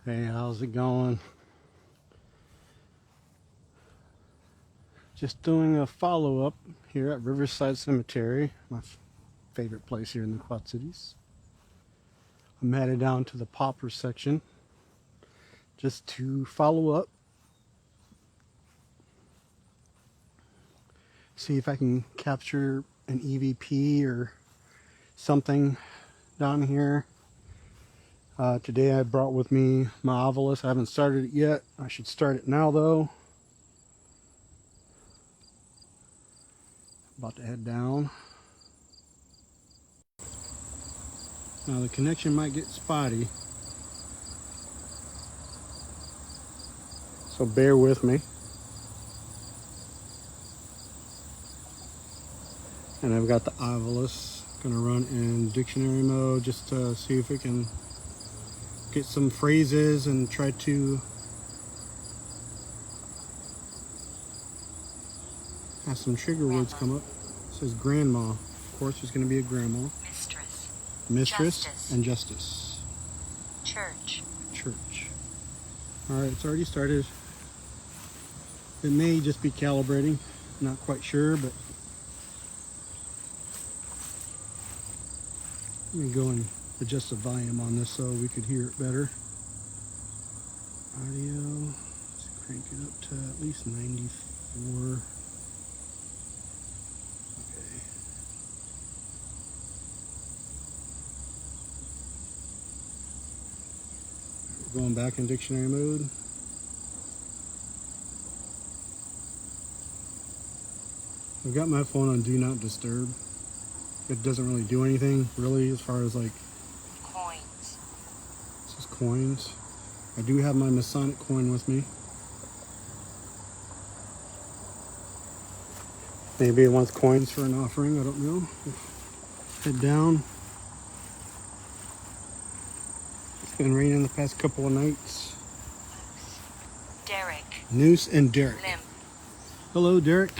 Hey, how's it going? Just doing a follow-up here at Riverside Cemetery, my favorite place here in the Quad Cities. I'm headed down to the paupers section just to follow up, see if I can capture an EVP or something down here. Today I brought with me my ovilus. I haven't started it yet. I should start it now though. About to head down. Now the connection might get spotty, so bear with me. And I've got the ovilus. Gonna run in dictionary mode just to see if we can get some phrases and try to have some trigger words come up. It says grandma. Of course there's gonna be a grandma. Mistress Justice. and justice. Church. Alright, it's already started. It may just be calibrating. Not quite sure, but let me go and adjust the volume on this so we could hear it better. Audio, let's crank it up to at least 94. Okay. We're going back in dictionary mode. I've got my phone on Do Not Disturb. It doesn't really do anything, really, as far as like Coins. This is coins. I do have my Masonic coin with me. Maybe it wants coins for an offering, I don't know. Head down. It's been raining the past couple of nights. Derek. Noose and Derek. Limp. Hello, Derek.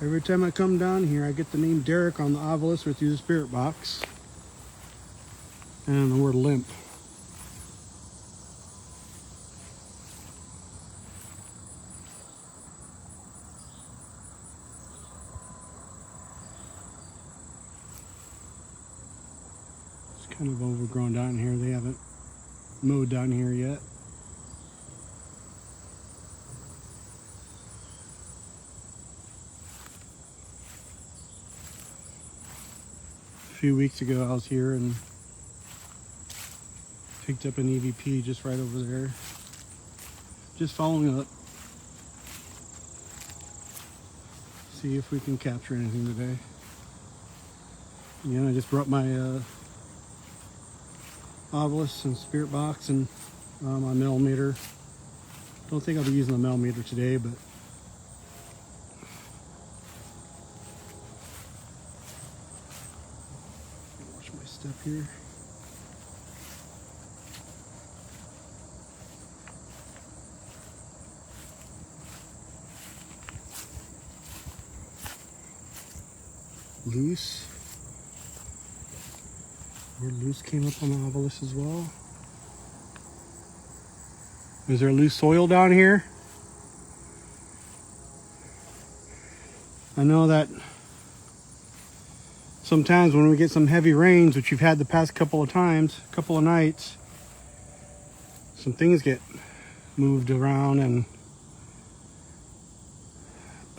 Every time I come down here, I get the name Derek on the ovilus or through the spirit box. And the word limp. It's kind of overgrown down here. They haven't mowed down here yet. A few weeks ago I was here and picked up an EVP just right over there. Just following up. See if we can capture anything today. Again, I just brought my ovilus and spirit box and my millimeter. Don't think I'll be using the millimeter today, but watch my step here. Loose. Word loose came up on the ovilus as well. Is there loose soil down here? I know that sometimes when we get some heavy rains, which you've had the past couple of times, couple of nights, some things get moved around, and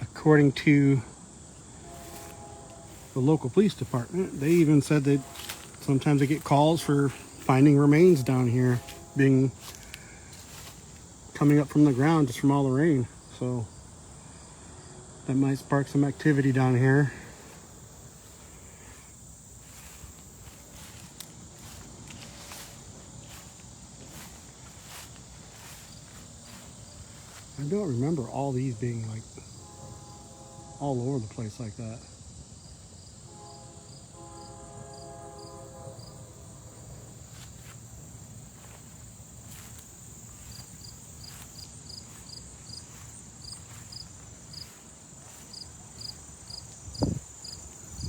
according to the local police department, they even said that sometimes they get calls for finding remains down here coming up from the ground just from all the rain. So that might spark some activity down here. I don't remember all these being like all over the place like that.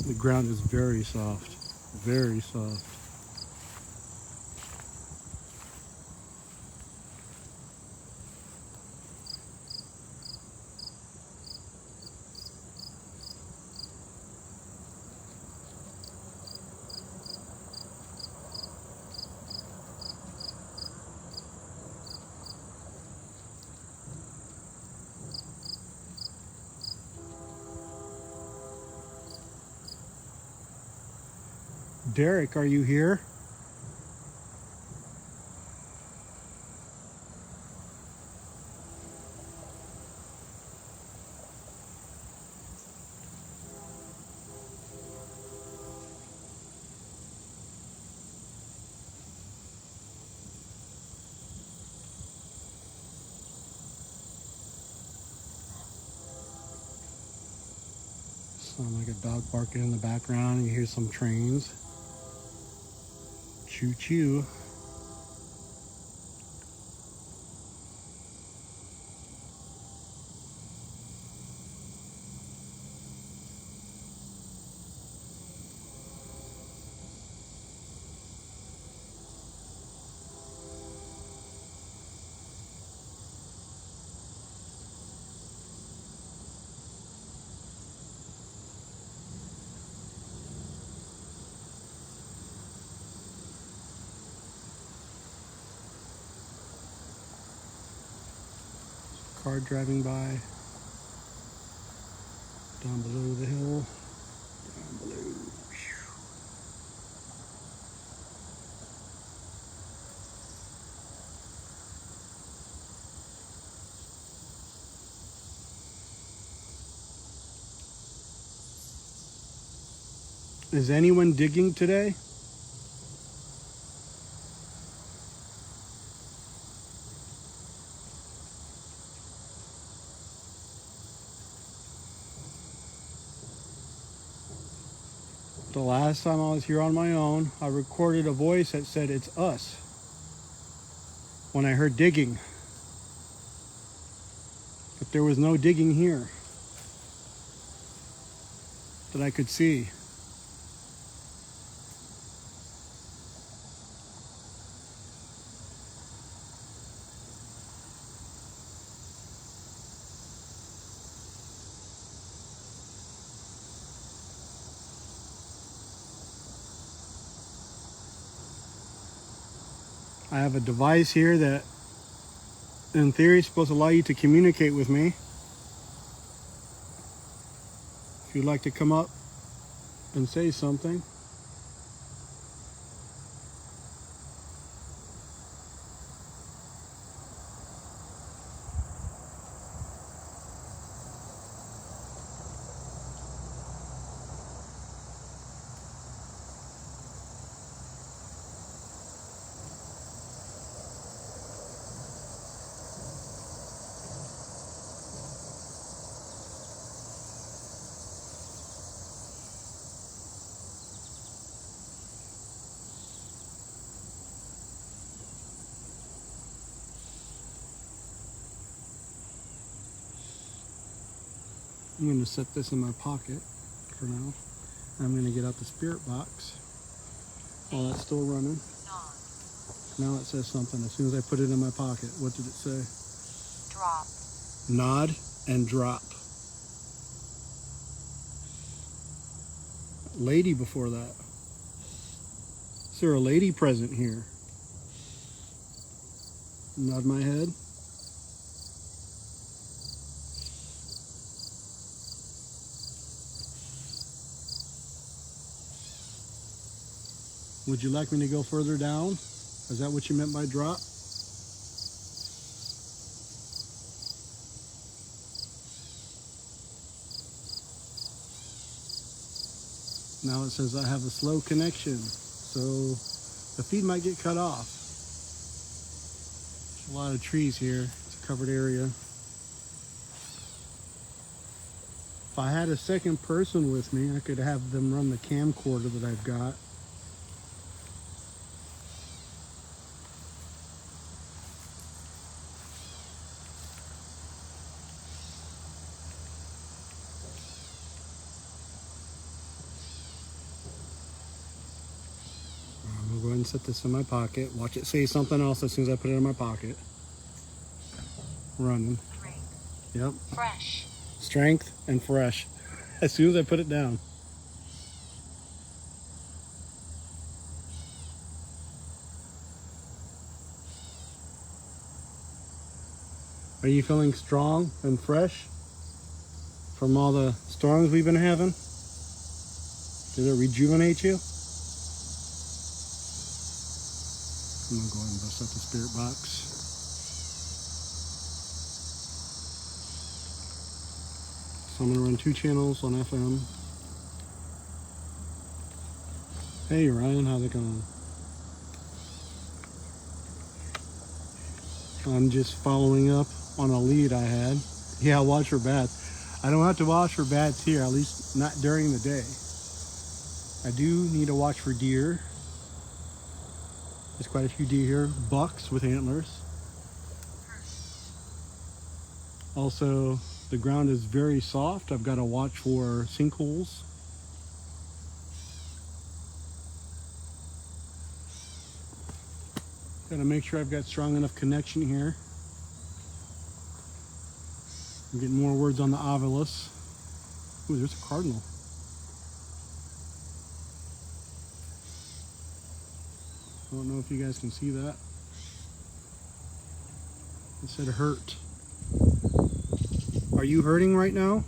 The ground is very soft, very soft. Derek, are you here? Sound like a dog barking in the background. You hear some trains. Choo choo. Car driving by. Down below the hill. Down below. Is anyone digging today? The last time I was here on my own, I recorded a voice that said it's us when I heard digging. But there was no digging here that I could see. I have a device here that in theory is supposed to allow you to communicate with me. If you'd like to come up and say something. I'm going to set this in my pocket for now. I'm going to get out the spirit box while that's still running. Now it says something as soon as I put it in my pocket. What did it say? Drop. Nod and drop. Lady before that. Is there a lady present here? Nod my head. Would you like me to go further down? Is that what you meant by drop? Now it says I have a slow connection, so the feed might get cut off. There's a lot of trees here. It's a covered area. If I had a second person with me, I could have them run the camcorder that I've got. I'm going to go ahead and set this in my pocket. Watch it say something else as soon as I put it in my pocket. Running. Yep. Fresh. Strength and fresh. As soon as I put it down. Are you feeling strong and fresh from all the storms we've been having? Did it rejuvenate you? I'm gonna go ahead and bust up the spirit box. So I'm gonna run 2 channels on FM. Hey Ryan, how's it going? I'm just following up on a lead I had. Yeah, watch for bats. I don't have to watch for bats here, at least not during the day. I do need to watch for deer. There's quite a few deer here. Bucks with antlers. Also, the ground is very soft. I've got to watch for sinkholes. Got to make sure I've got strong enough connection here. I'm getting more words on the Ovilus. Ooh, there's a cardinal. I don't know if you guys can see that. It said hurt. Are you hurting right now?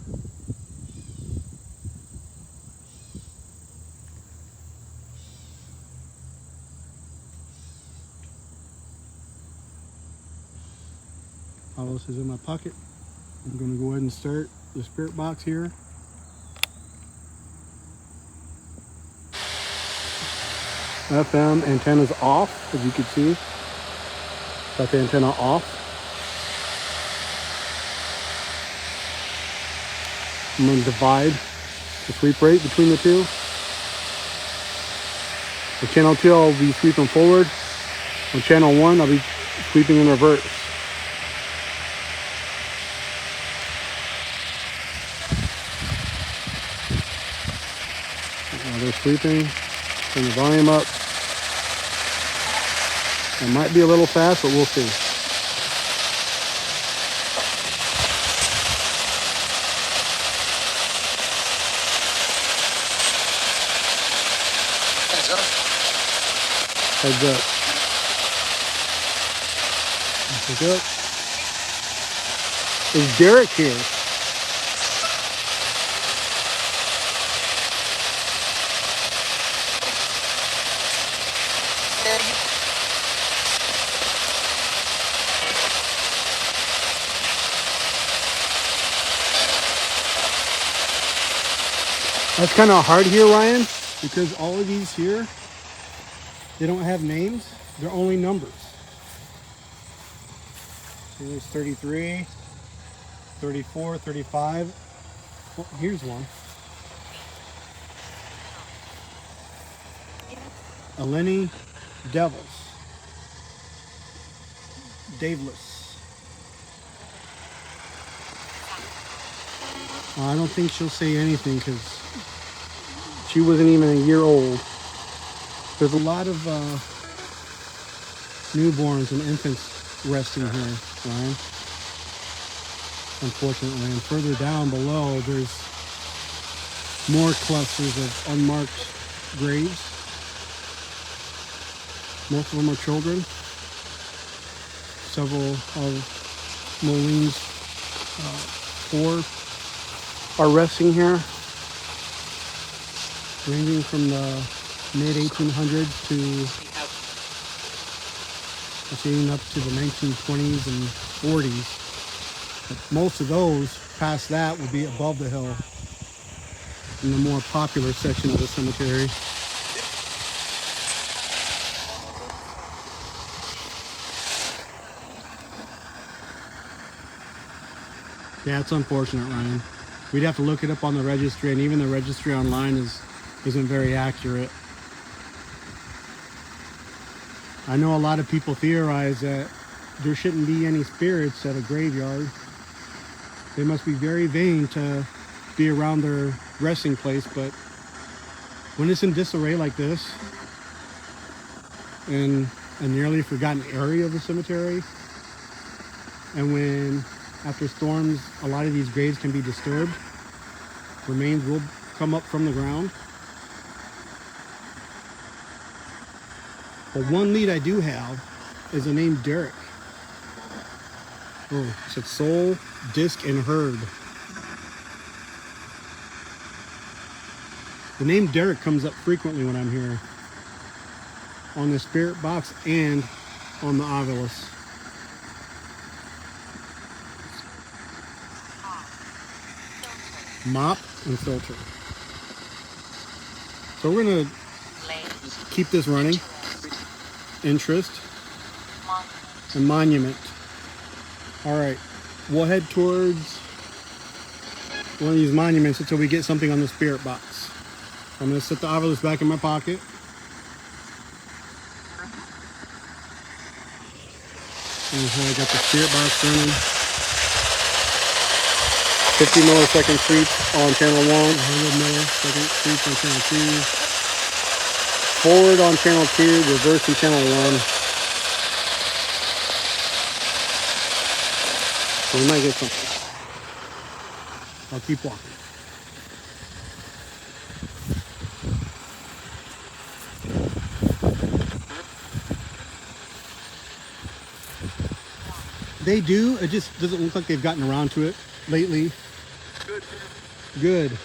Ovilus is in my pocket. I'm going to go ahead and start the spirit box here. FM antenna's off, as you can see. Got the antenna off. I'm going to divide the sweep rate between the two. On channel 2, I'll be sweeping forward. On channel 1, I'll be sweeping in reverse. Now they're sweeping. Turn the volume up. It might be a little fast, but we'll see. Heads up. Heads up. Heads up. Is Derek here? That's kind of hard here, Ryan, because all of these here, they don't have names. They're only numbers. So there's 33, 34, 35. Oh, here's one. Eleni Devils. Daveless. I don't think she'll say anything because she wasn't even a year old. There's a lot of newborns and infants resting here, Ryan. Unfortunately, and further down below, there's more clusters of unmarked graves. Most of them are children. Several of Moline's 4 are resting here, ranging from the mid-1800s to up to the 1920s and 40s. But most of those past that would be above the hill in the more popular section of the cemetery. Yeah, it's unfortunate, Ryan. We'd have to look it up on the registry, and even the registry online isn't very accurate. I know a lot of people theorize that there shouldn't be any spirits at a graveyard. They must be very vain to be around their resting place, but when it's in disarray like this, in a nearly forgotten area of the cemetery, and when after storms a lot of these graves can be disturbed, remains will come up from the ground. But one lead I do have is the name Derek. Oh, it said soul, disc, and herd. The name Derek comes up frequently when I'm here. on the spirit box and on the ovilus. Mop and filter. So we're gonna keep this running. Interest and monument. All right, we'll head towards one of these monuments until we get something on the spirit box. I'm gonna set the ovilus back in my pocket. And here I got the spirit box running. 50 millisecond sweeps on channel 1, 100 millisecond sweeps on channel 2. Forward on channel 2, reverse in channel 1. So we might get something. I'll keep walking. They do. It just doesn't look like they've gotten around to it lately. Good. Good.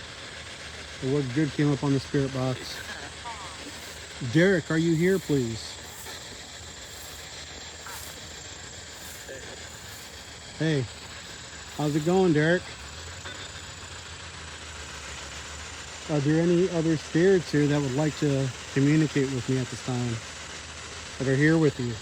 The word good came up on the spirit box. Derek, are you here, please? Hey, how's it going, Derek? Are there any other spirits here that would like to communicate with me at this time? That are here with you?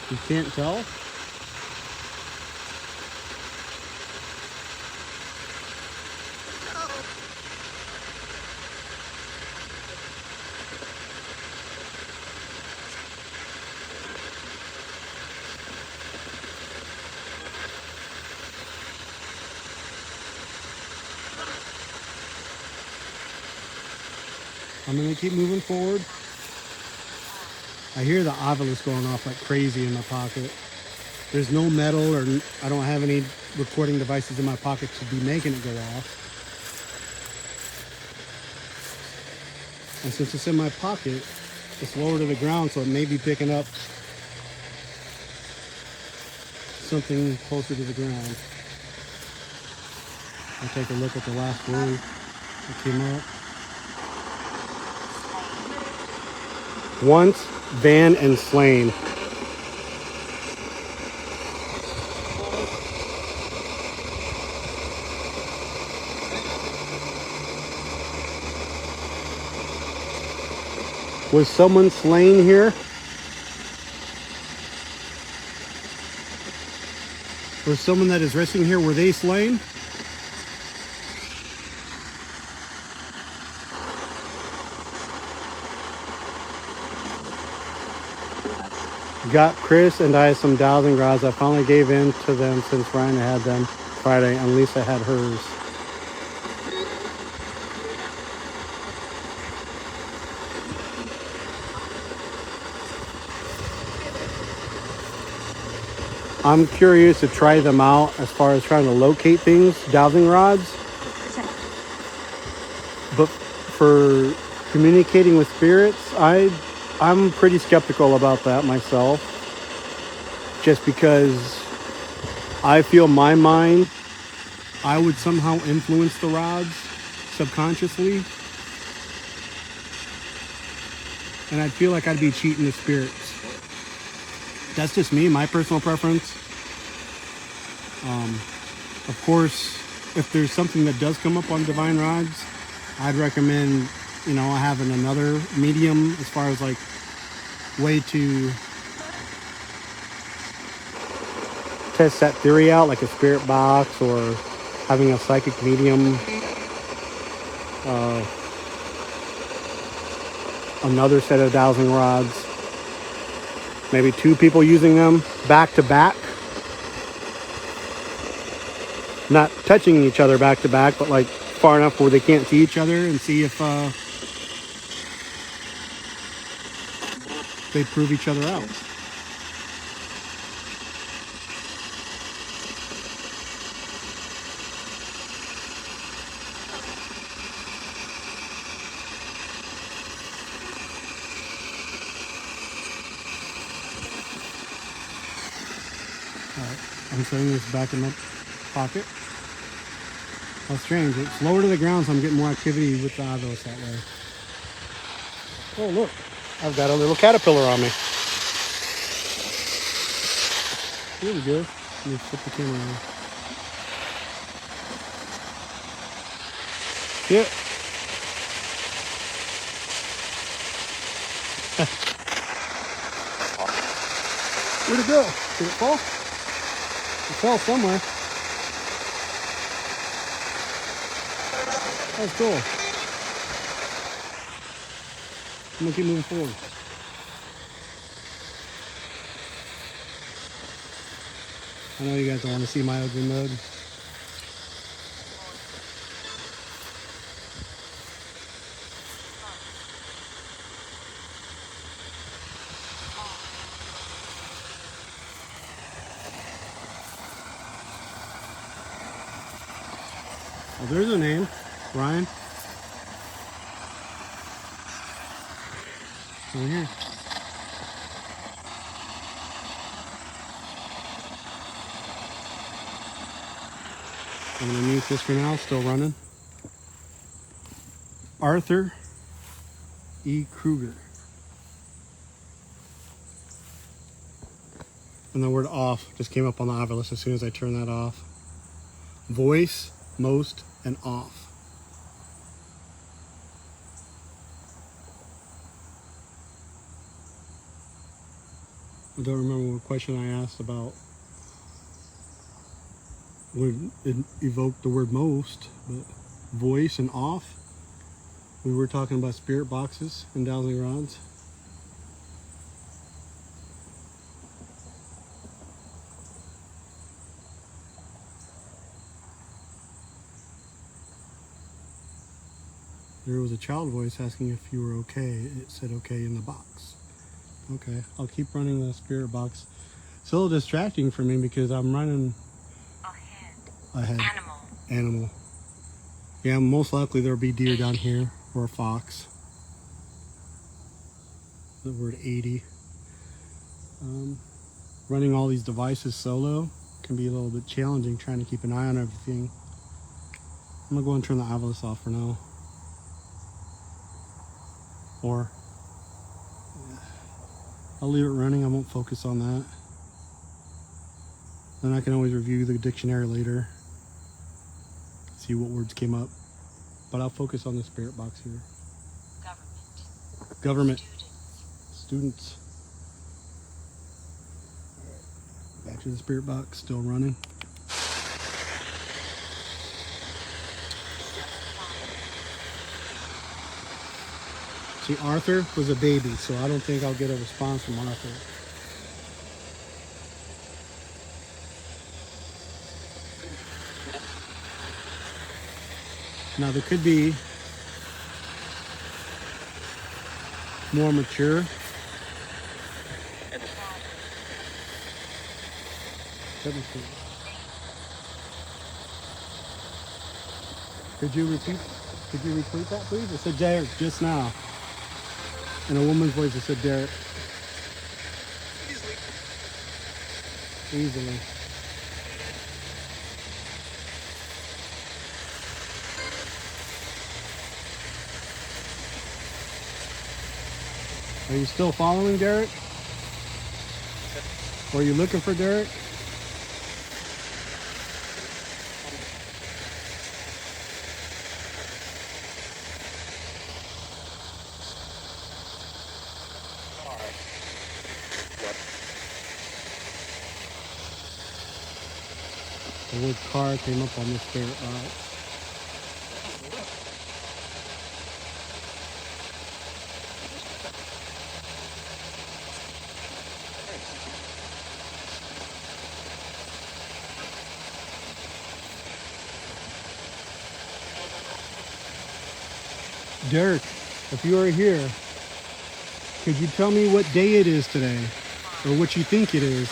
You can't tell? I'm gonna keep moving forward. I hear the ovilus going off like crazy in my pocket. There's no metal, or I don't have any recording devices in my pocket to be making it go off. And since it's in my pocket, it's lower to the ground, so it may be picking up something closer to the ground. I'll take a look at the last word that came up. Once, van, and slain. Was someone slain here? Was someone that is resting here, were they slain? Got Chris and I some dowsing rods. I finally gave in to them since Ryan had them Friday and Lisa had hers. I'm curious to try them out as far as trying to locate things, dowsing rods. But for communicating with spirits, I'm pretty skeptical about that myself. Just because I feel my mind, I would somehow influence the rods subconsciously. And I'd feel like I'd be cheating the spirits. That's just me, my personal preference. Of course, if there's something that does come up on divine rods, I'd recommend, having another medium as far as like way to test that theory out, like a spirit box or having a psychic medium. Another set of dowsing rods. Maybe 2 people using them back to back. Not touching each other back to back, but like far enough where they can't see each other, and see if they prove each other out. I'm setting this back in my pocket. How strange. It's lower to the ground, so I'm getting more activity with the Avos that way. Oh, look. I've got a little caterpillar on me. Here we go. Let me flip the camera on. Yeah. Where'd it go? Did it fall? It fell somewhere. That's cool. I'm gonna keep moving forward. I know you guys don't want to see my ugly mug. Oh, there's a name. Ryan. Over here. I'm gonna mute this for now, still running. Arthur E. Kruger. And the word off just came up on the obelisk as soon as I turned that off. Voice, most, and off. I don't remember what question I asked about would it evoke the word most, but voice and off. We were talking about spirit boxes and dowsing rods. There was a child voice asking if you were okay. It said okay in the box. Okay, I'll keep running the spirit box. It's a little distracting for me because I'm running ahead. Animal. Yeah, most likely there'll be deer down here or a fox. The word 80. Running all these devices solo can be a little bit challenging, trying to keep an eye on everything. I'm gonna go and turn the obelisk off for now. Or I'll leave it running. I won't focus on that. Then I can always review the dictionary later, see what words came up. But I'll focus on the spirit box here. Government. Students. Back to the spirit box, still running. See, Arthur was a baby, so I don't think I'll get a response from Arthur. Now there could be more mature. Let me see. Could you repeat that, please? It said Derek just now. In a woman's voice, it said Derek. Easily. Are you still following Derek? Or are you looking for Derek? The word car came up on the spirit box. Derek, if you are here, could you tell me what day it is today? Or what you think it is?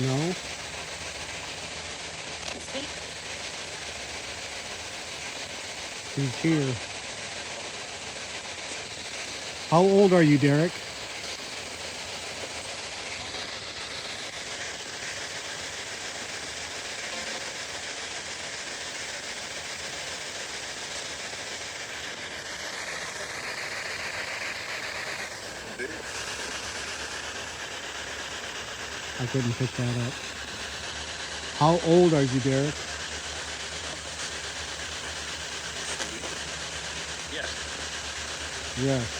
No. He's here. How old are you, Derek? I couldn't pick that up. How old are you, Derek? Yes.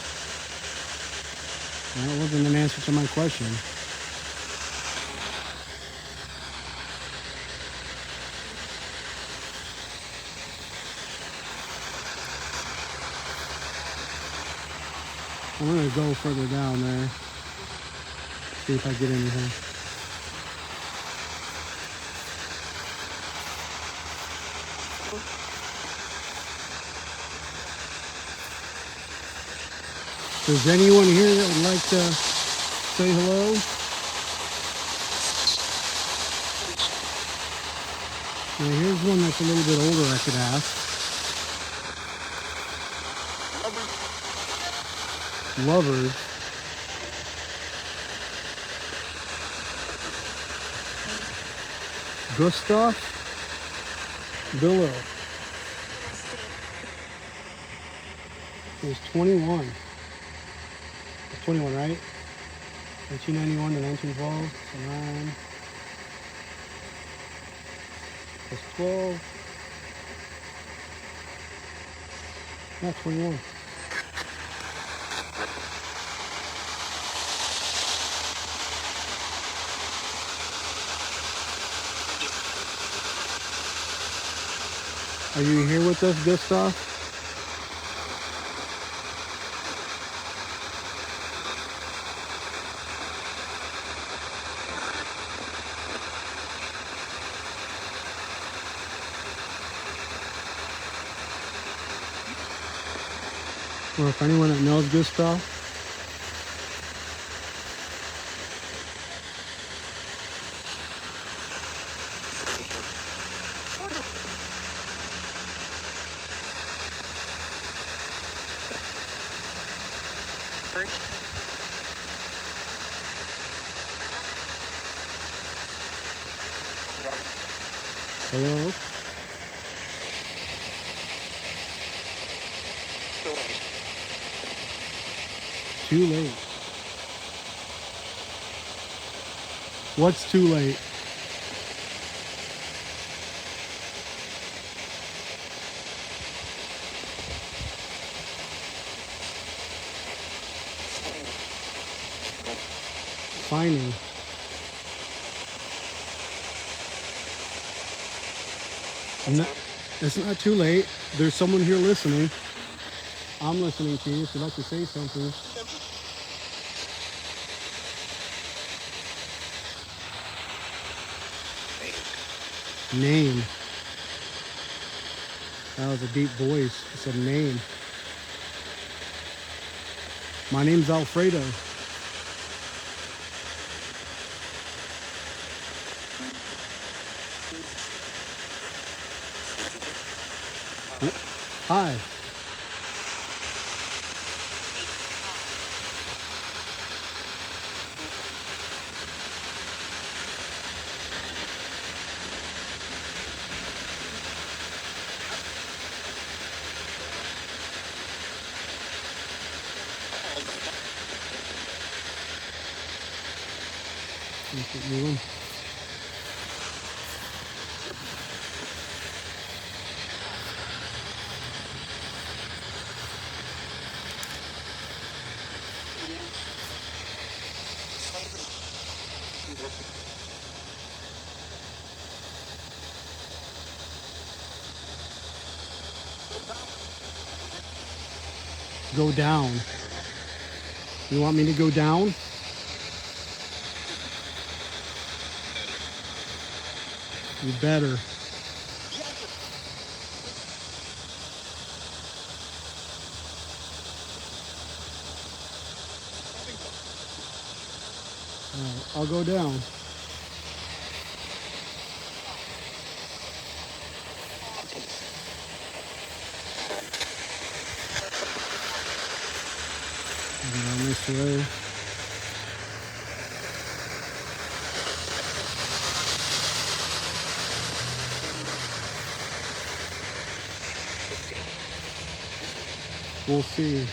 That wasn't an answer to my question. I'm gonna go further down there. See if I get anything. Does anyone here that would like to say hello? Now here's one that's a little bit older I could ask. Lovers. Gustav Billow. He was 21. It's 21, right? 1991 to 1912. So 9 plus 12. Yeah, 21. Are you here with us, Gustav? Or if anyone that knows Gustav? Hello? Too late. What's too late? Finding. It's not too late. There's someone here listening. I'm listening to you. If you'd like to say something. Name. That was a deep voice. It said name. My name's Alfredo. Hi. Keep moving. Go down. You want me to go down? You better. All right, I'll go down. nice way. We'll see.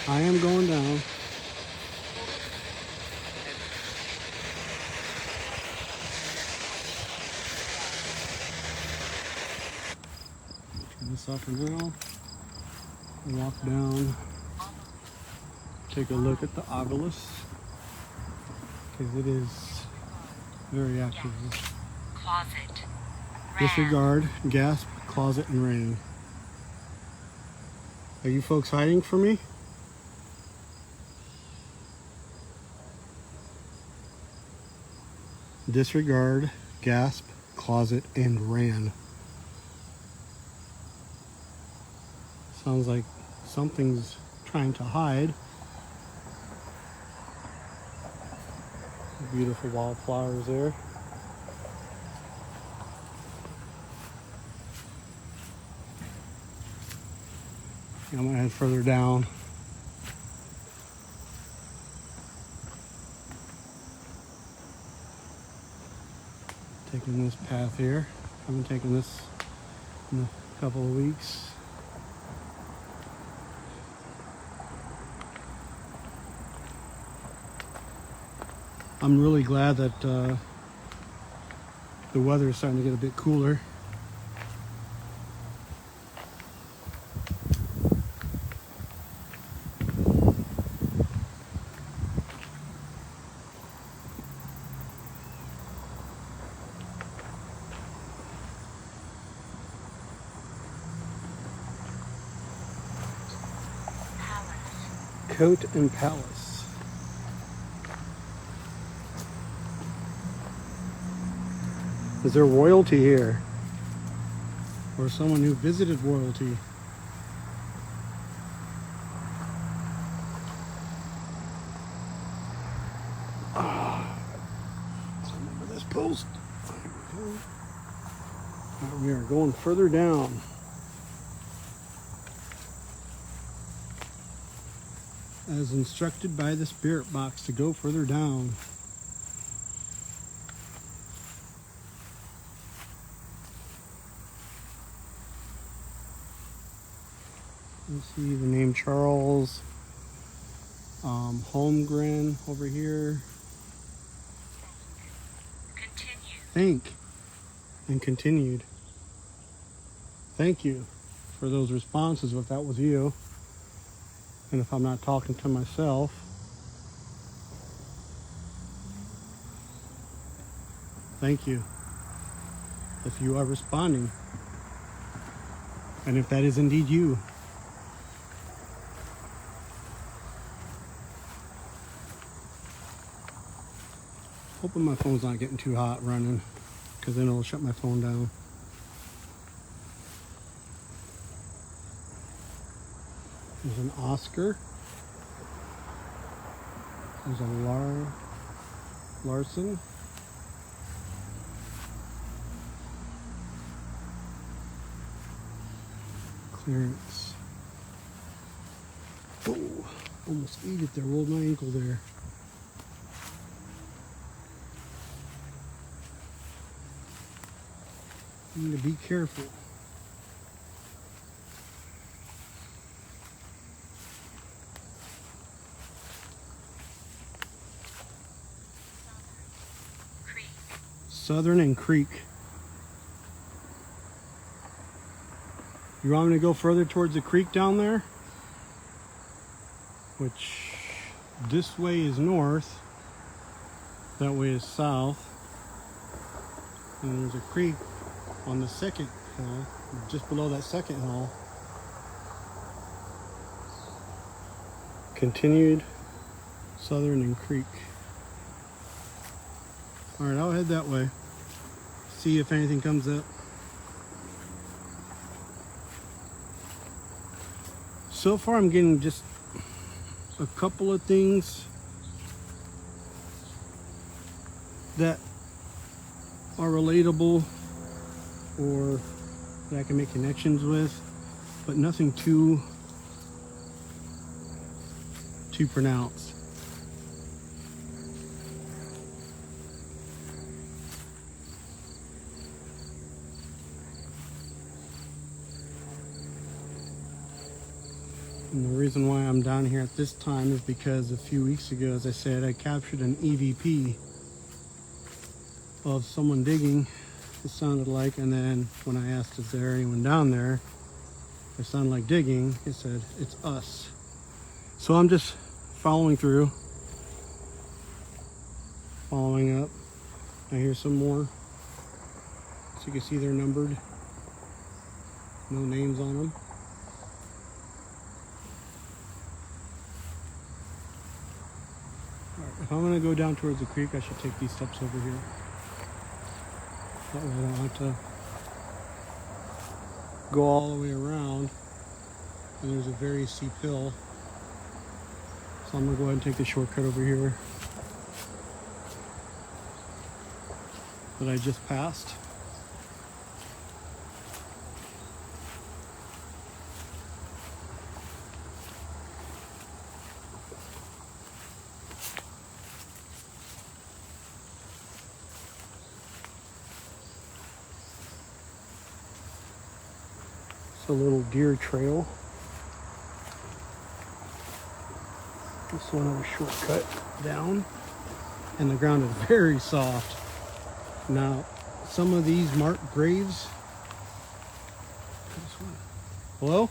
I am going down. Turn this off for now. Walk down. Take a look at the obelisk, because it is very active. Closet. Disregard, gasp, closet, and rain. Are you folks hiding from me? Disregard, gasp, closet, and ran. Sounds like something's trying to hide. Beautiful wildflowers there. I'm gonna head further down. Taking this path here. I've been taking this in a couple of weeks. I'm really glad that the weather is starting to get a bit cooler. Coat and Palace. Is there royalty here? Or someone who visited royalty? Remember this post. Right, we are going further down. As instructed by the spirit box to go further down. Let's see the name Charles Holmgren over here. Continue. Think and continued. Thank you for those responses if that was you. And if I'm not talking to myself, thank you. If you are responding, and if that is indeed you. Hoping my phone's not getting too hot running, because then it'll shut my phone down. There's an Oscar. There's a Larson. Clearance. Oh, almost ate it there. Rolled my ankle there. I need to be careful. Southern and Creek. You want me to go further towards the creek down there? Which this way is north, that way is south. And there's a creek on the second hill, just below that second hill. Continued Southern and Creek. Alright, I'll head that way. See if anything comes up. So far I'm getting just a couple of things that are relatable or that I can make connections with, but nothing too too pronounced. And the reason why I'm down here at this time is because a few weeks ago, as I said, I captured an EVP of someone digging, it sounded like, and then when I asked is there anyone down there, it sounded like digging, it said it's us. So I'm just following through, following up. I hear some more, so you can see they're numbered, no names on them. Alright, if I'm going to go down towards the creek, I should take these steps over here. That way I don't have to go all the way around, and there's a very steep hill. So I'm going to go ahead and take the shortcut over here that I just passed. It's a little deer trail. Just another shortcut down, and the ground is very soft. Now, some of these marked graves. Hello?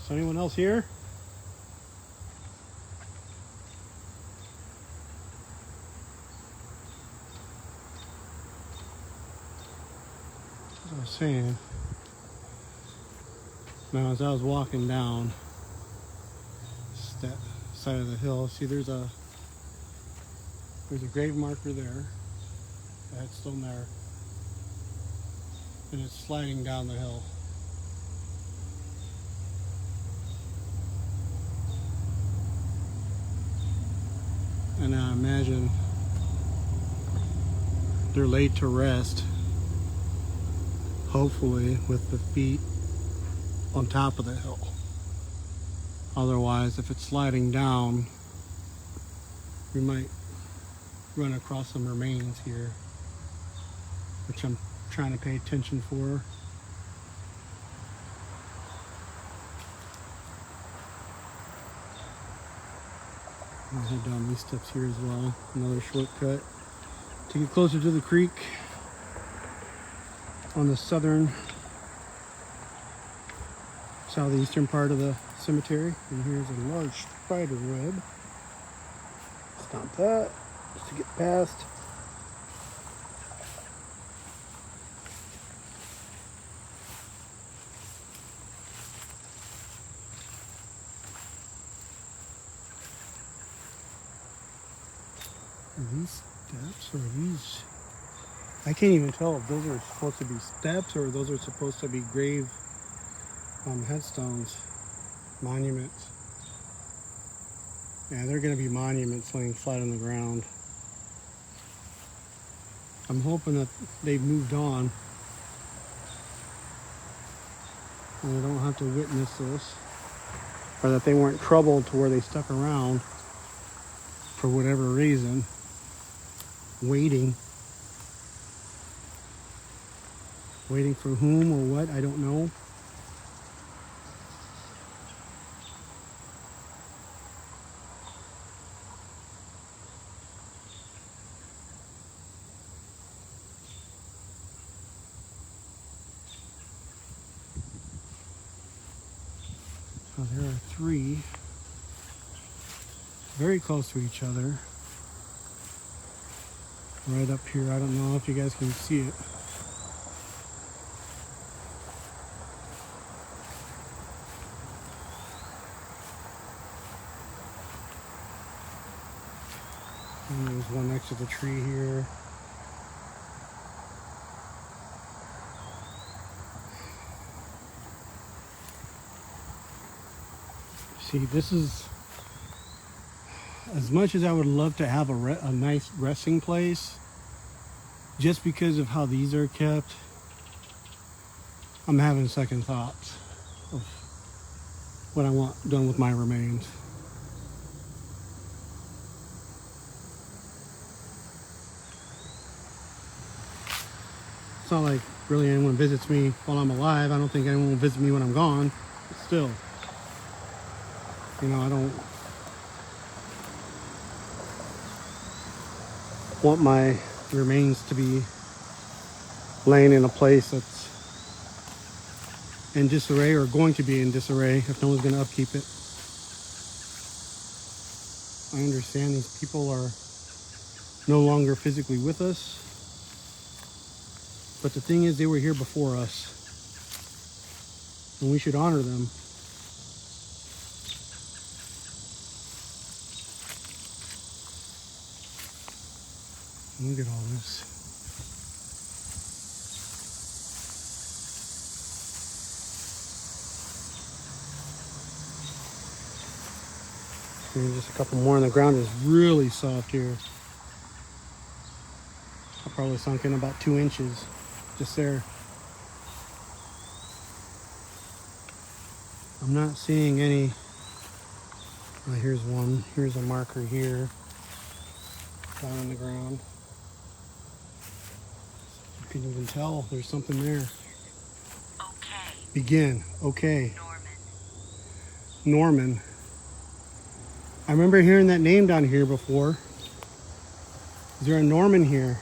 Is anyone else here? As I was saying, now as I was walking down that side of the hill, see there's a grave marker there, the headstone there, and it's sliding down the hill. And I imagine they're laid to rest, hopefully with the feet on top of the hill. Otherwise, if it's sliding down, we might run across some remains here, which I'm trying to pay attention for. I'll head down these steps here as well. Another shortcut to get closer to the creek on the southeastern part of the cemetery. And here's a large spider web. Stomp that just to get past. Are these steps or are these? I can't even tell if those are supposed to be steps or those are supposed to be grave headstones, monuments. Yeah, they're going to be monuments laying flat on the ground. I'm hoping that they've moved on and I don't have to witness this, or that they weren't troubled to where they stuck around for whatever reason, waiting for whom or what, I don't know. So there are three very close to each other right up here. I don't know if you guys can see it. And there's one next to the tree here. See, this is, as much as I would love to have a nice resting place, just because of how these are kept, I'm having second thoughts of what I want done with my remains. It's not like really anyone visits me while I'm alive. I don't think anyone will visit me when I'm gone. But still, you know, I don't want my remains to be laying in a place that's in disarray or going to be in disarray if no one's going to upkeep it. I understand these people are no longer physically with us, but the thing is, they were here before us, and we should honor them. Look at all this. Maybe just a couple more, and the ground is really soft here. I probably sunk in about 2 inches just there. I'm not seeing any. Oh, here's one. Here's a marker here down on the ground. You can even tell there's something there. Okay. Begin. Okay. Norman. Norman. I remember hearing that name down here before. Is there a Norman here?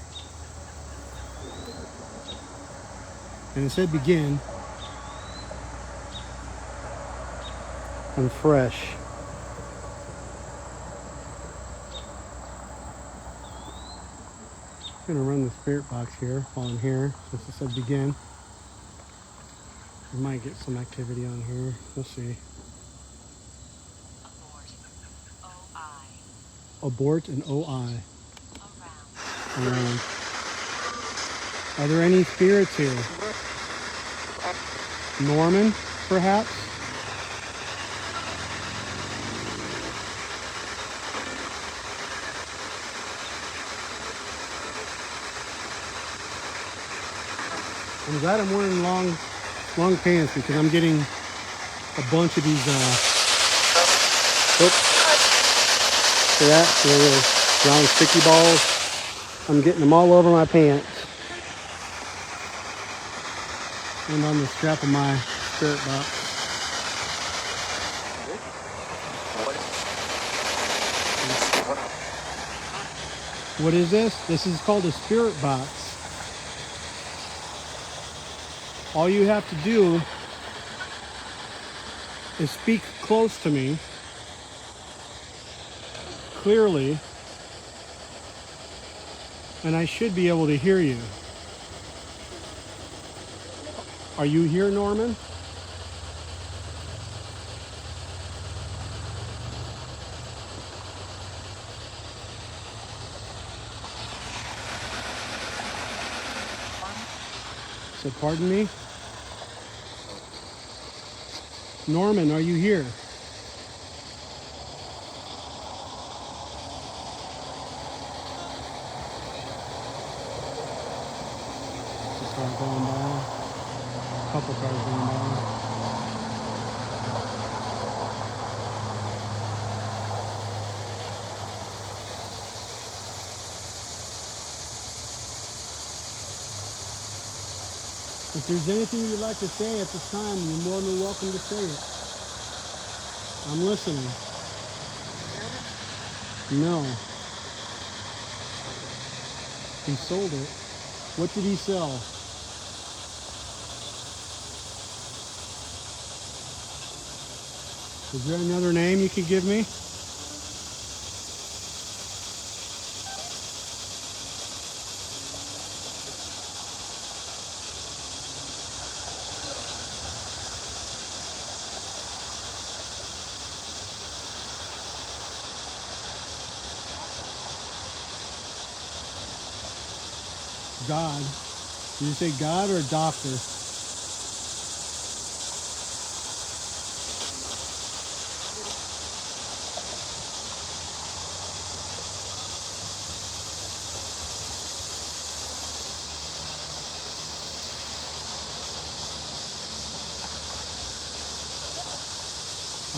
And it said begin. And fresh. I'm gonna run the spirit box here while I'm here, since it said begin. We might get some activity on here. We'll see. Abort. Abort OI. and OI. Around. Are there any spirits here? Norman, perhaps? I'm glad I'm wearing long pants because I'm getting a bunch of these. Oops. See that? See those round sticky balls? I'm getting them all over my pants and on the strap of my spirit box. What is this? This is called a spirit box. All you have to do is speak close to me, clearly, and I should be able to hear you. Are you here, Norman? So pardon me? Norman, are you here? Just car going by. A couple cars going by. If there's anything you'd like to say at this time, you're more than welcome to say it. I'm listening. No. He sold it. What did he sell? Is there another name you could give me? God. Did you say God or doctor?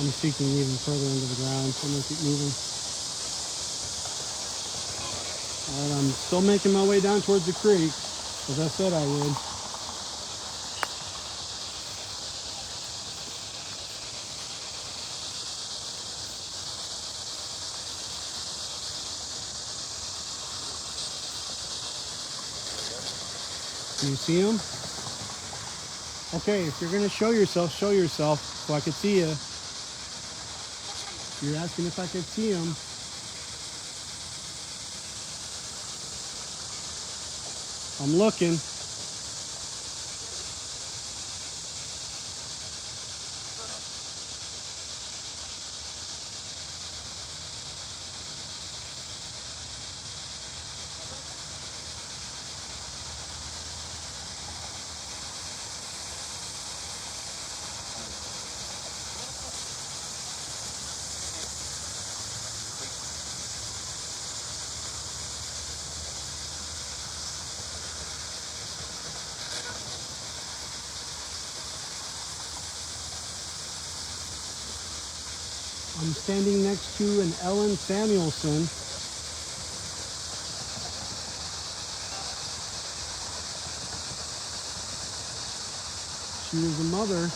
I'm seeking even further into the ground, so I'm gonna keep moving. Alright, I'm still making my way down towards the creek, as I said I would. Can you see them? Okay, if you're gonna show yourself so I could see you. You're asking if I could see them. I'm looking. I'm standing next to an Ellen Samuelson. She was a mother.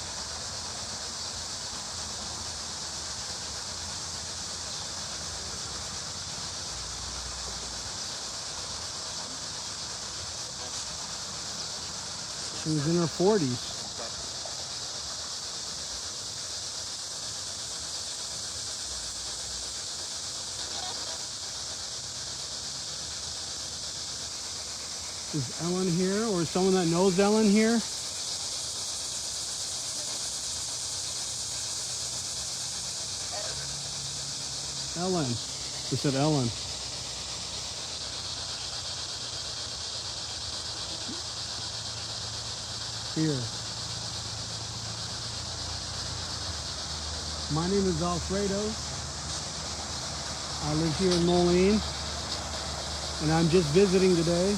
She was in her 40s. Is Ellen here, or is someone that knows Ellen here? Ellen. They said Ellen. Here. My name is Alfredo. I live here in Moline, and I'm just visiting today.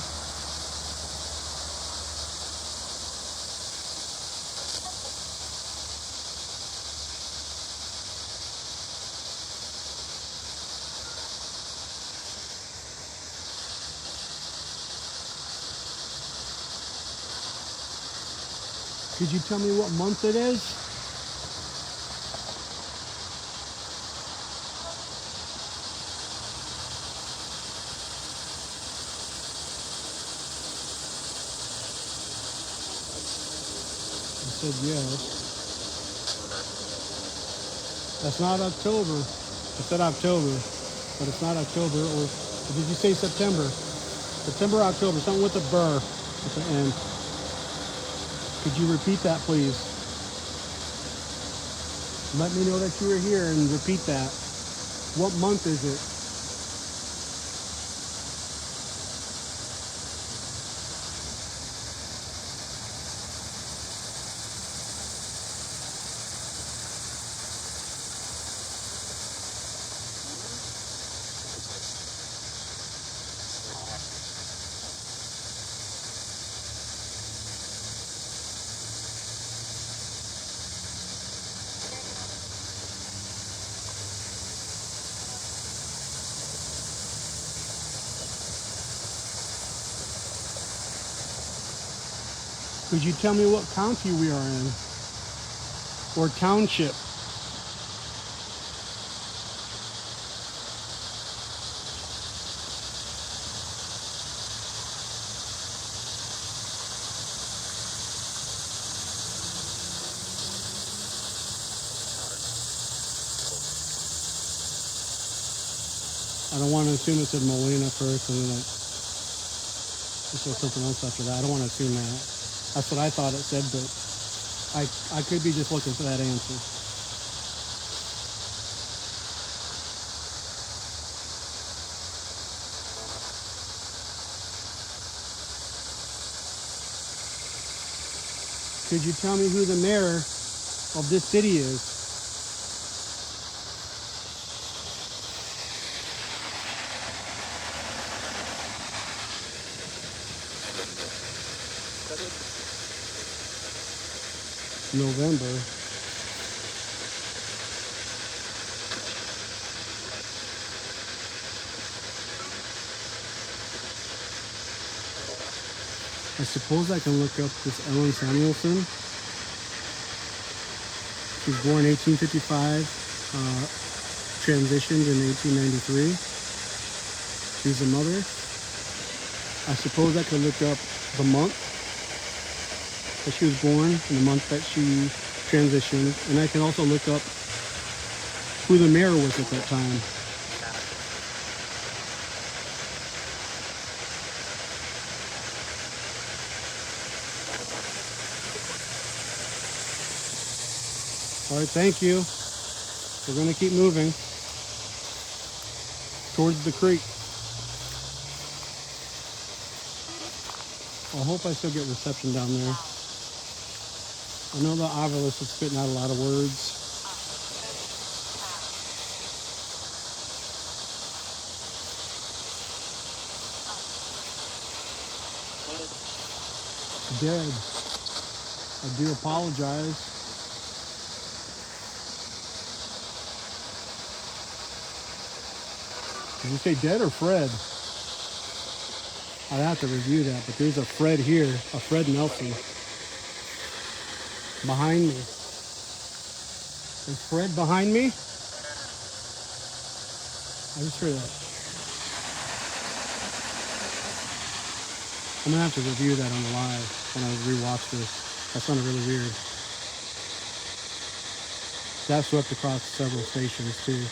Could you tell me what month it is? I said yes. That's not October. I said October, but it's not October. Or did you say September? September, October, something with a burr at the end. Could you repeat that, please? Let me know that you were here and repeat that. What month is it? Could you tell me what county we are in? Or township? I don't want to assume it said Molina first and then it said something else after that. I don't want to assume that. That's what I thought it said, but I could be just looking for that answer. Could you tell me who the mayor of this city is? November. I suppose I can look up this Ellen Samuelson. She was born 1855, transitioned in 1893. She's a mother. I suppose I could look up the month that she was born and the month that she transitioned. And I can also look up who the mayor was at that time. All right, thank you. We're gonna keep moving towards the creek. I hope I still get reception down there. I know the obelisk is spitting out a lot of words. Dead. I do apologize. Did you say dead or Fred? I'd have to review that, but there's a Fred here, a Fred Nelson. Behind me. Is Fred behind me? I just heard that. I'm gonna have to review that on the live when I rewatch this. That sounded really weird. That swept across several stations too.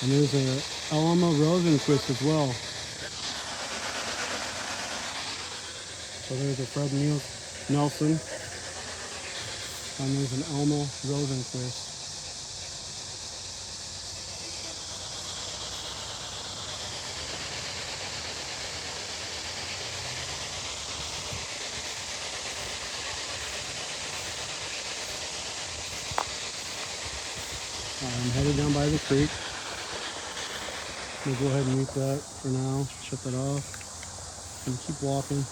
And there's a Elma Rosenquist as well. So there's a Fred Nelson. And there's an Elma Rosenquist. I'm headed down by the creek. We'll go ahead and mute that for now. Shut that off. And keep walking.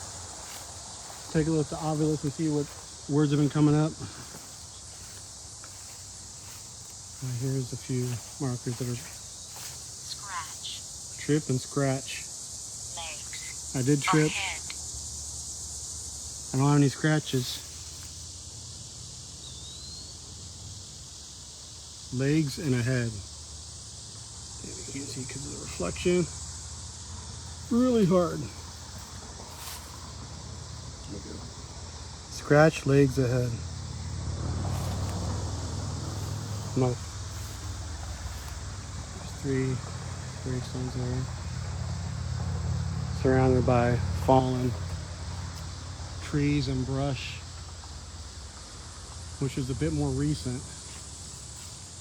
Take a look at the obelisk and see what words have been coming up. Here's a few markers that are Scratch. trip and scratch. Legs. I did trip. Ahead. I don't have any scratches. Legs and a head. You can't see because of the reflection. Really hard. Scratch, legs, ahead. No. There's three gravestones there. Surrounded by fallen trees and brush, which is a bit more recent,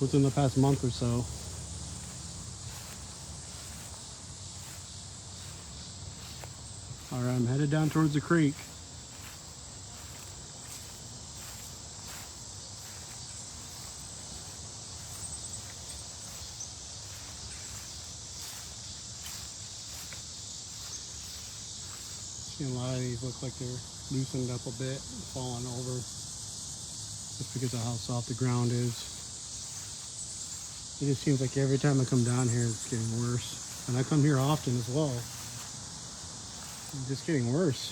within the past month or so. All right, I'm headed down towards the creek. A lot of these look like they're loosened up a bit, falling over, just because of how soft the ground is. It just seems like every time I come down here, it's getting worse. And I come here often as well. It's just getting worse.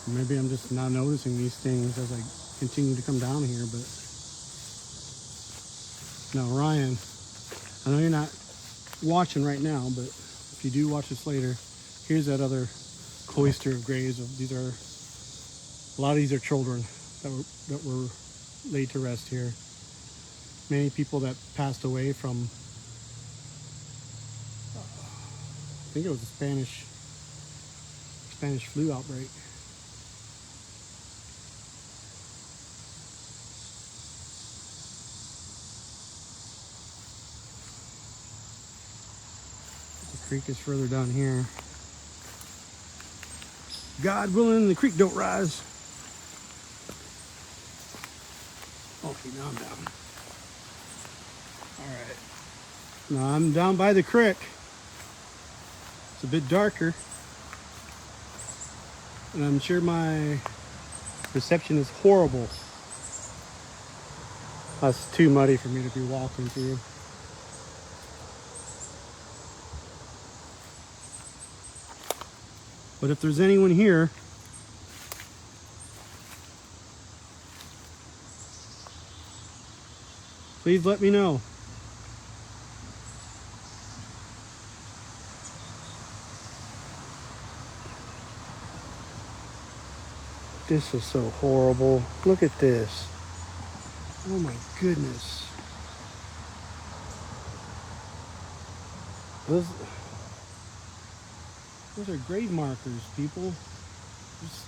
Maybe I'm just not noticing these things as I continue to come down here, but... Now, Ryan, I know you're not watching right now, but if you do watch this later, here's that other cloister of graves. These are, a lot of these are children that were laid to rest here. Many people that passed away from, I think it was a Spanish flu outbreak. The creek is further down here. God willing, the creek don't rise. Okay, now I'm down. All right. Now I'm down by the creek. It's a bit darker. And I'm sure my reception is horrible. That's too muddy for me to be walking through. But if there's anyone here, please let me know. This is so horrible. Look at this. Oh my goodness. Those are grave markers, people. Just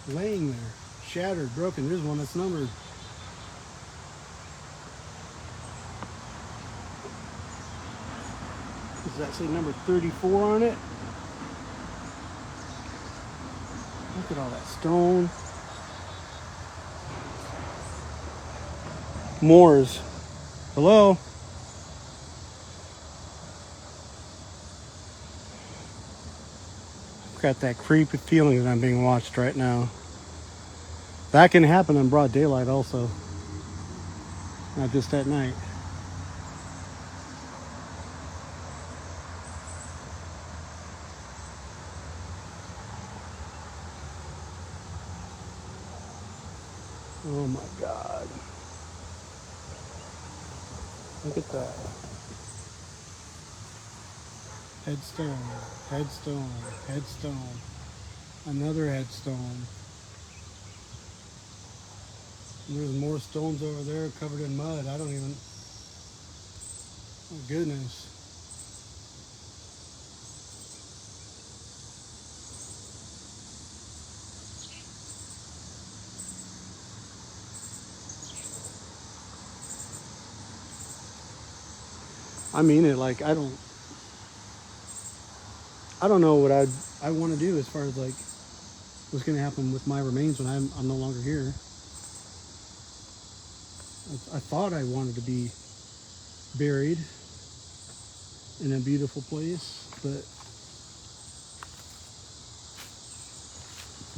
laying there, shattered, broken. There's one that's numbered. Does that say number 34 on it? Look at all that stone. Moors. Hello? I've got that creepy feeling that I'm being watched right now. That can happen in broad daylight also. Not just at night. Oh my God. Look at that. Headstone, headstone, headstone. Another headstone. And there's more stones over there covered in mud. I don't even... Oh goodness. I mean it, like I don't know what I want to do as far as like what's going to happen with my remains when I'm no longer here. I thought I wanted to be buried in a beautiful place, but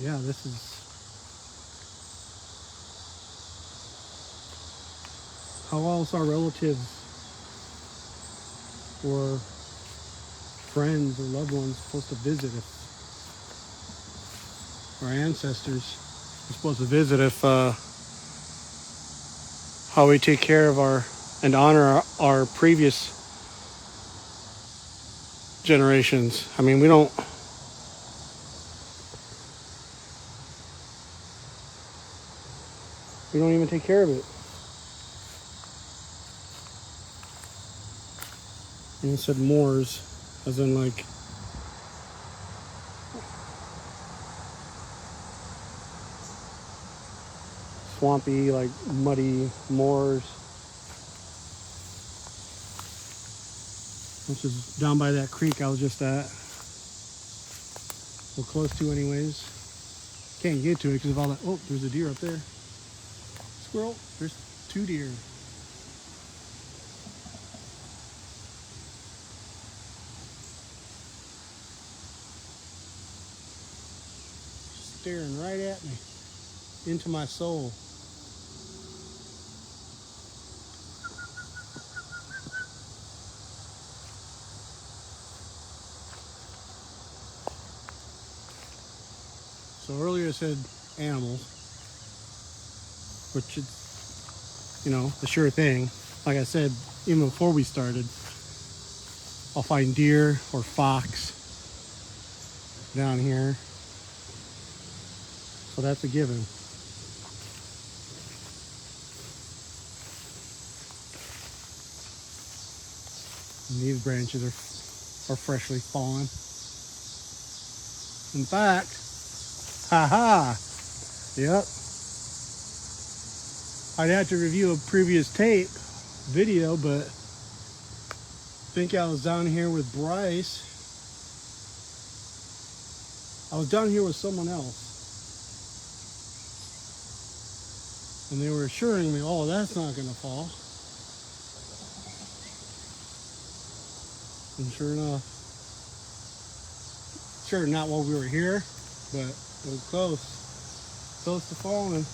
yeah, this is how else our relatives or friends or loved ones supposed to visit if our ancestors are supposed to visit if how we take care of our and honor our previous generations. I mean, we don't even take care of it. And it said moors, as in like swampy, like muddy moors, which is down by that creek I was just at. We're close to anyways. Can't get to it because of all that. Oh, there's a deer up there. Squirrel. There's 2 deer. Staring right at me, into my soul. So earlier I said animals, which is, you know, the sure thing. Like I said, even before we started, I'll find deer or fox down here. So that's a given. And these branches are freshly fallen. In fact, haha, yep. I'd have to review a previous video, but I think I was down here with Bryce. I was down here with someone else. And they were assuring me, oh, that's not going to fall. And sure enough, sure, not while we were here, but it was close. close to falling.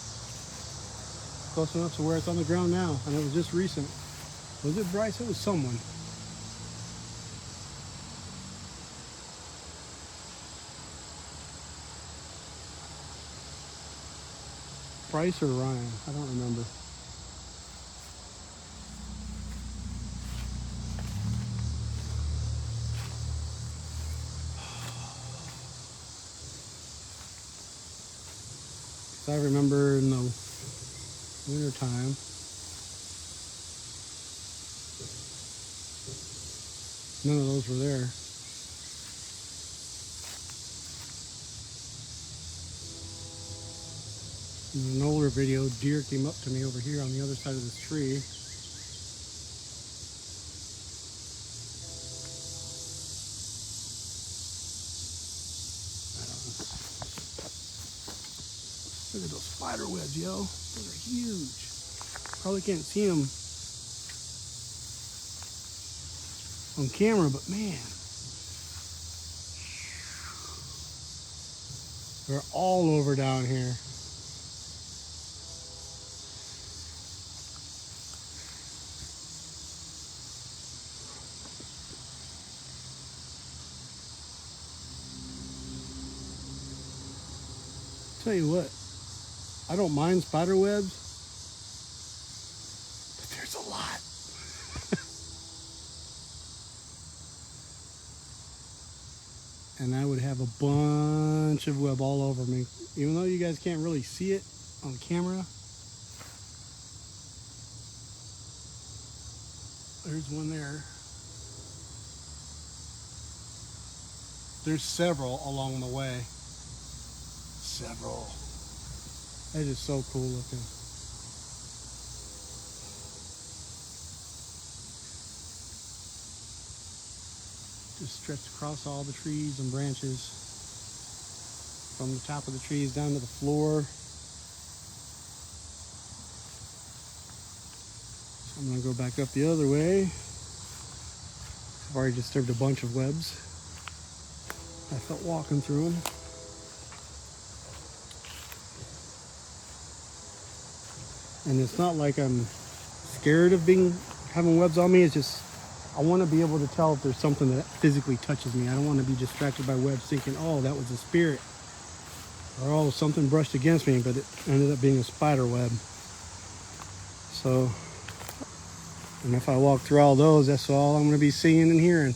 Close enough to where it's on the ground now. And it was just recent. Was it Bryce? It was someone. Bryce or Ryan? I don't remember. I remember in the winter time, none of those were there. In an older video, deer came up to me over here on the other side of this tree. Look at those spider webs, yo. Those are huge. Probably can't see them on camera, but man. They're all over down here. Tell you what, I don't mind spider webs, but there's a lot. And I would have a bunch of web all over me. Even though you guys can't really see it on camera. There's one there. There's several along the way. Several. That is so cool looking. Just stretched across all the trees and branches from the top of the trees down to the floor. So I'm going to go back up the other way. I've already disturbed a bunch of webs. I felt walking through them. And it's not like I'm scared of having webs on me. It's just I want to be able to tell if there's something that physically touches me. I don't want to be distracted by webs thinking, oh, that was a spirit. Or, oh, something brushed against me, but it ended up being a spider web. So, and if I walk through all those, that's all I'm going to be seeing and hearing.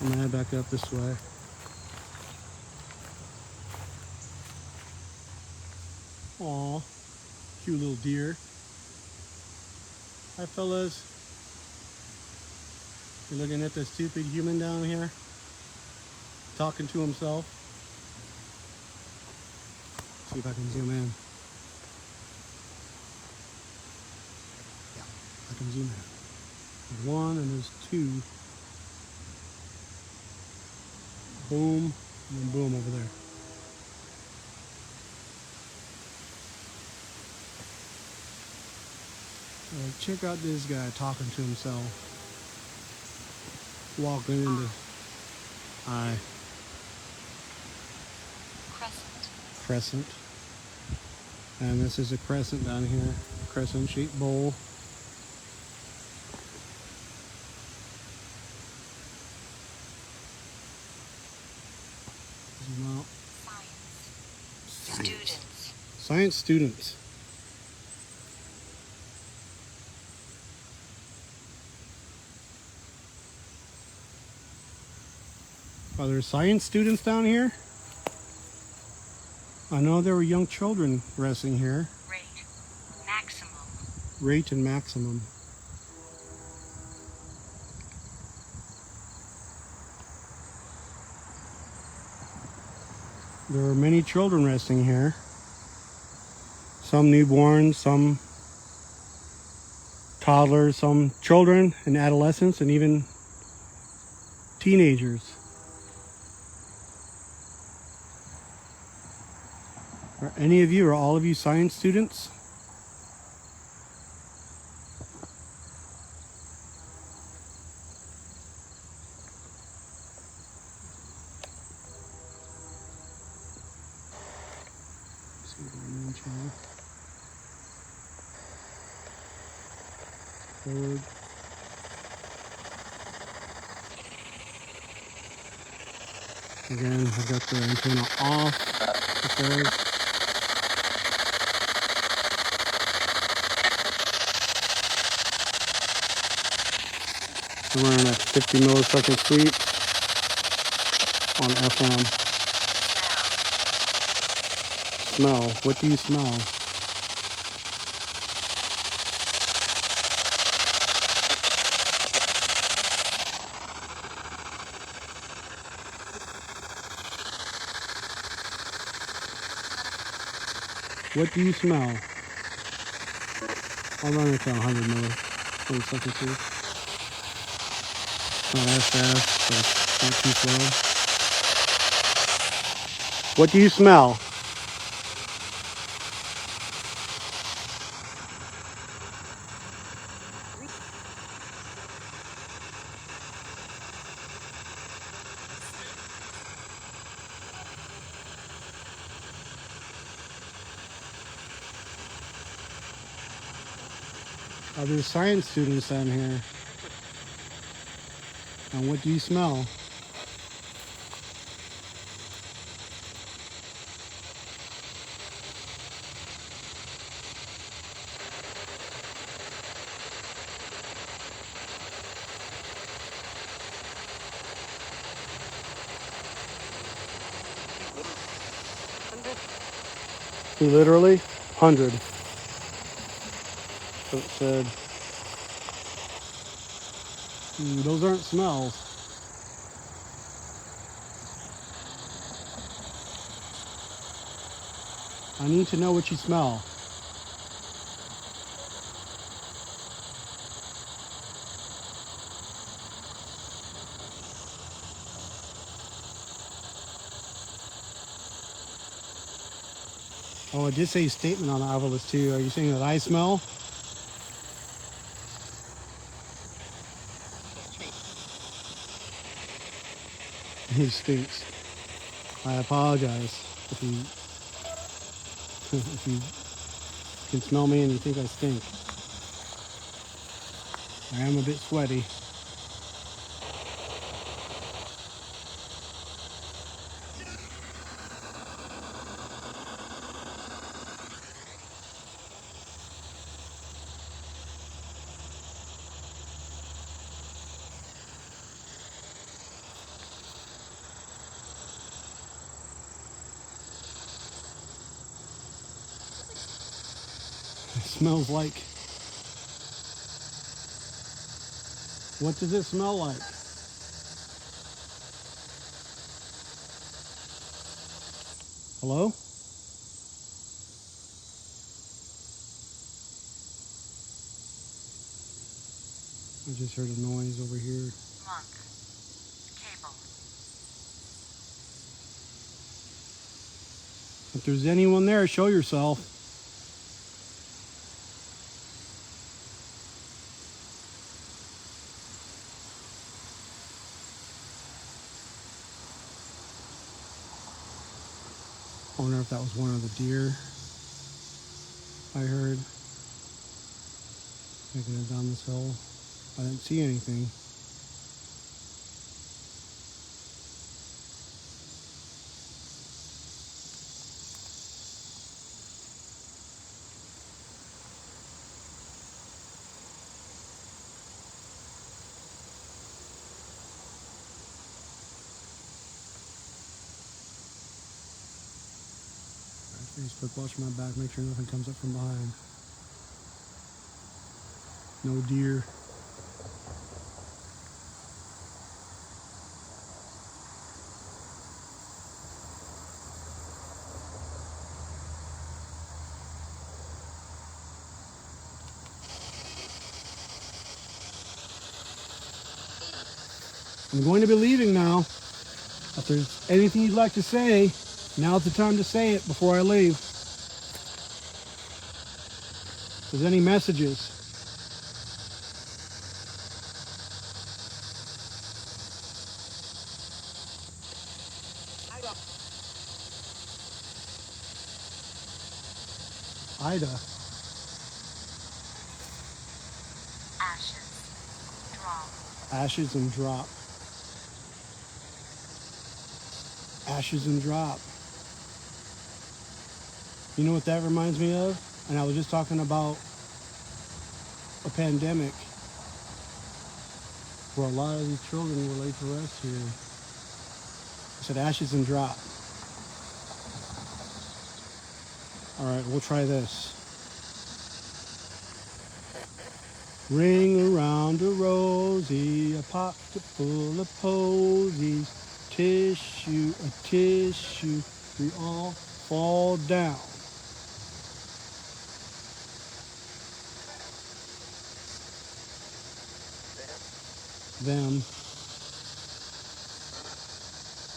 I'm going to head back up this way. Aw, cute little deer. Hi, fellas. You're looking at this stupid human down here talking to himself. See if I can zoom in. Yeah, I can zoom in. There's one and there's two. Boom, and then boom over there. Check out this guy talking to himself. Walking into I. Crescent. And this is a crescent down here. Crescent shaped bowl. Zoom out. Science students. Are there science students down here? I know there were young children resting here. Rate maximum. Rate and maximum. There are many children resting here. Some newborns, some toddlers, some children and adolescents, and even teenagers. Are any of you or all of you science students? see the main channel. Forward. Again, I've got the antenna off. It says. I'm running at 50 millisecond sweep on FM. Smell. What do you smell? What do you smell? I'll run it to 100 millisecond sweep. Not as fast, but not too slow. What do you smell? There's science students down here. And what do you smell? Literally 100. So it said. Those aren't smells. I need to know what you smell. Oh, it did say statement on the obelisk too. Are you saying that I smell? He stinks. I apologize if you if you can smell me and you think I stink. I am a bit sweaty. It smells like. What does it smell like? Hello? I just heard a noise over here. Monk. Cable. If there's anyone there, show yourself. I wonder if that was one of the deer I heard making it down this hill. I didn't see anything. Facebook, watch my back, make sure nothing comes up from behind. No deer. I'm going to be leaving now. If there's anything you'd like to say, now's the time to say it before I leave. If there's any messages. Ida. Ashes. Drop. Ashes and drop. Ashes and drop. You know what that reminds me of? And I was just talking about a pandemic where a lot of these children were laid to rest here. I said ashes and drop. All right, we'll try this. Ring around a rosy, a pocket full of posies, tissue, a tissue, we all fall down. Them.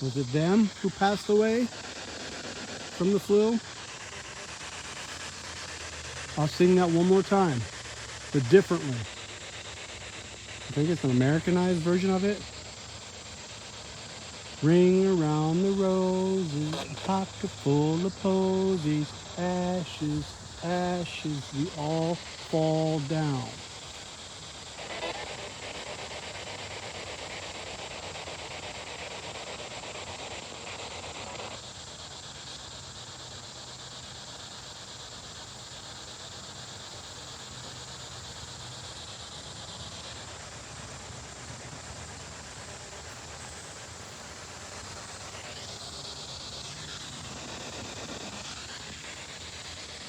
Was it them who passed away from the flu? I'll sing that one more time, but differently. I think it's an Americanized version of it. Ring around the roses, a pocket full of posies, ashes, ashes, we all fall down.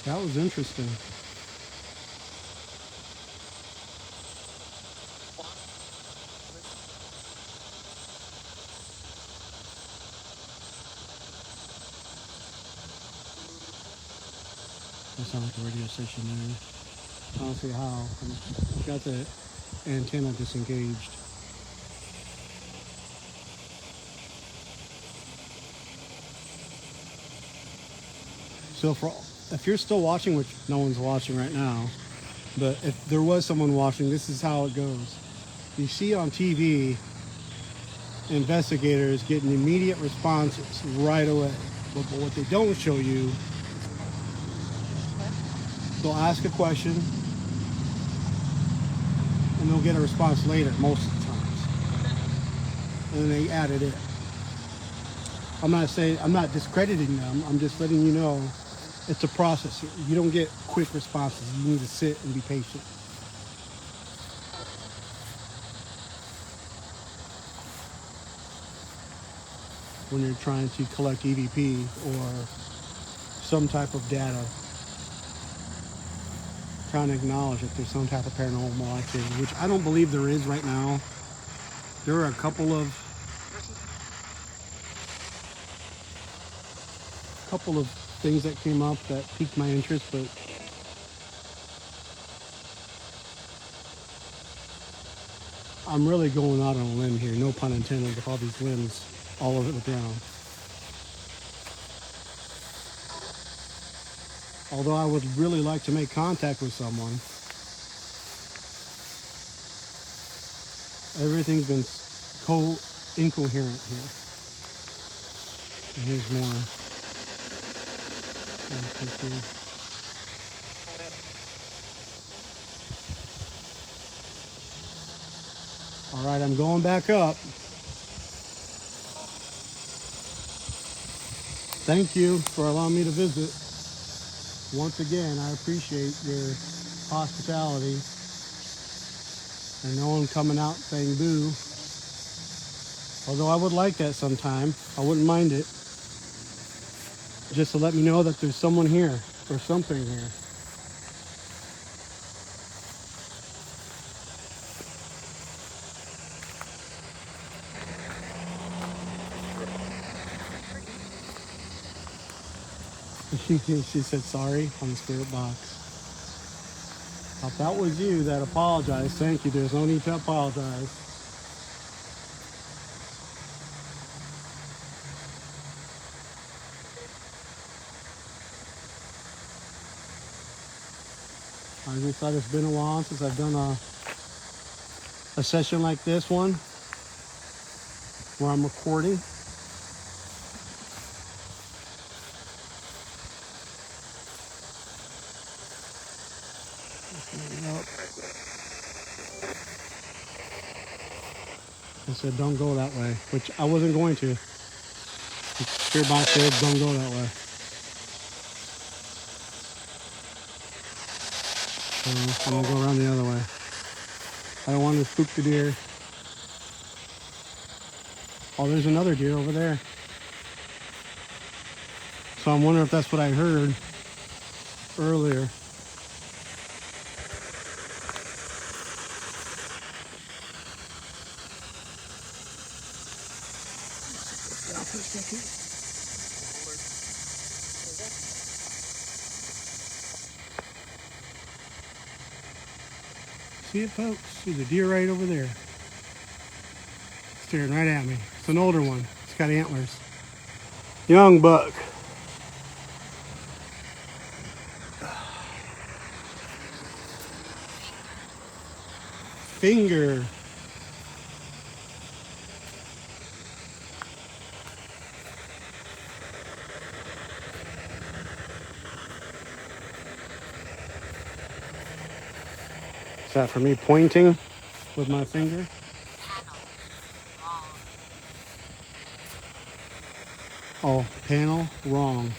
That was interesting. That sounds like a radio station there. I don't see how. I've got the antenna disengaged. So if you're still watching, which no one's watching right now, but if there was someone watching, this is how it goes. You see on TV investigators getting immediate responses right away. But what they don't show you, they'll ask a question and they'll get a response later most of the times. And then they add it in. I'm not discrediting them. I'm just letting you know it's a process here. You don't get quick responses. You need to sit and be patient. When you're trying to collect EVP or some type of data, trying to acknowledge that there's some type of paranormal activity, which I don't believe there is right now. There are a couple of things that came up that piqued my interest, but I'm really going out on a limb here, no pun intended, with all these limbs all over the ground. Although I would really like to make contact with someone, everything's been incoherent here. And here's more. All right, I'm going back up. Thank you for allowing me to visit. Once again, I appreciate your hospitality and no one coming out saying boo. Although I would like that sometime. I wouldn't mind it. Just to let me know that there's someone here or something here. She said sorry on the spirit box. If that was you that apologized, thank you. There's no need to apologize. I just thought it's been a while since I've done a session like this one where I'm recording. Yep. I said don't go that way, which I wasn't going to. Everybody said don't go that way. So I'm gonna go around the other way. I don't want to spook the deer. Oh, there's another deer over there. So I'm wondering if that's what I heard earlier. See it, folks? There's a deer right over there. Staring right at me. It's an older one. It's got antlers. Young buck. Finger. Is that for me pointing with my finger? Panel wrong. Oh, panel wrong.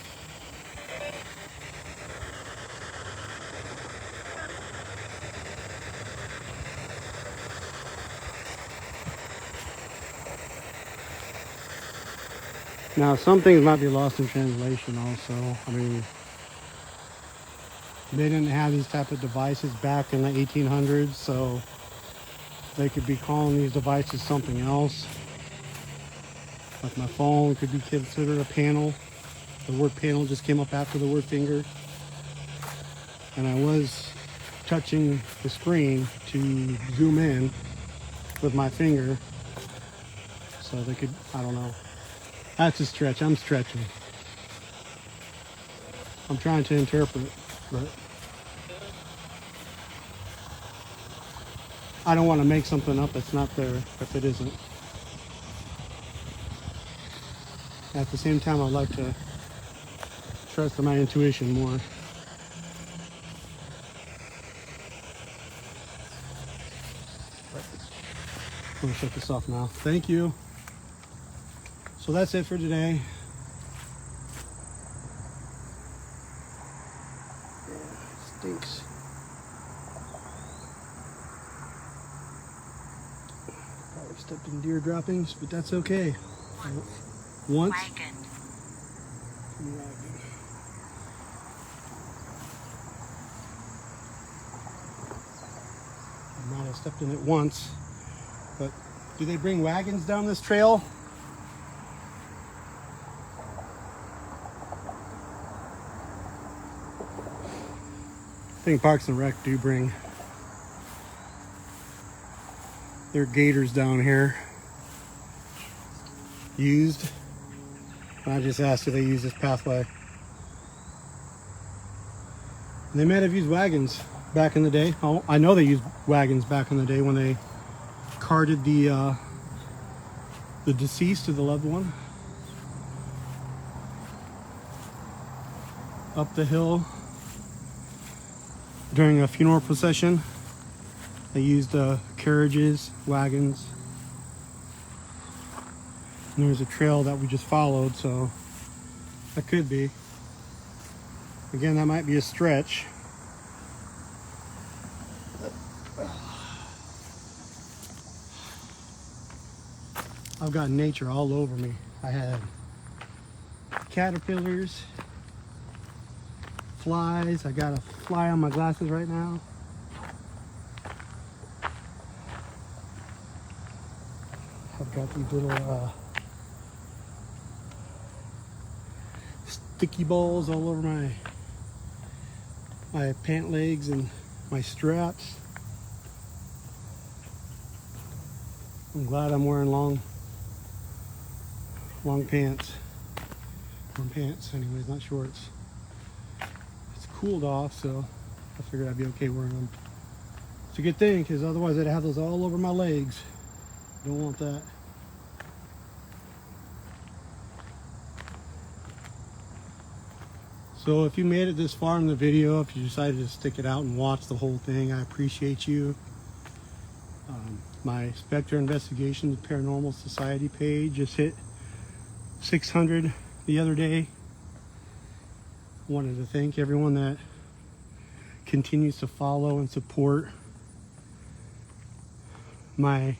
Now, some things might be lost in translation also. I mean, they didn't have these type of devices back in the 1800s, so they could be calling these devices something else. Like my phone could be considered a panel. The word panel just came up after the word finger. And I was touching the screen to zoom in with my finger. So they could, I don't know. That's a stretch. I'm stretching. I'm trying to interpret, but I don't want to make something up that's not there if it isn't. At the same time, I'd like to trust in my intuition more. I'm going to shut this off now. Thank you. So that's it for today. Stinks. Probably stepped in deer droppings, but that's okay. Once. Wagon. I might have stepped in it once, but do they bring wagons down this trail? I think Parks and Rec do bring their gators down here used. And I just asked if they use this pathway. And they might have used wagons back in the day. Oh, I know they used wagons back in the day when they carted the deceased to the loved one up the hill during a funeral procession. They used carriages, wagons. And there's a trail that we just followed, so that could be. Again, that might be a stretch. I've got nature all over me. I had caterpillars, flies. I got a fly on my glasses right now. I've got these little sticky balls all over my pant legs and my straps. I'm glad I'm wearing long pants. Long pants anyways, not shorts. It's cooled off, so I figured I'd be okay wearing them. It's a good thing, because otherwise I'd have those all over my legs. Don't want that. So if you made it this far in the video, if you decided to stick it out and watch the whole thing, I appreciate you. My Spectre Investigations Paranormal Society page just hit 600 the other day. Wanted to thank everyone that continues to follow and support my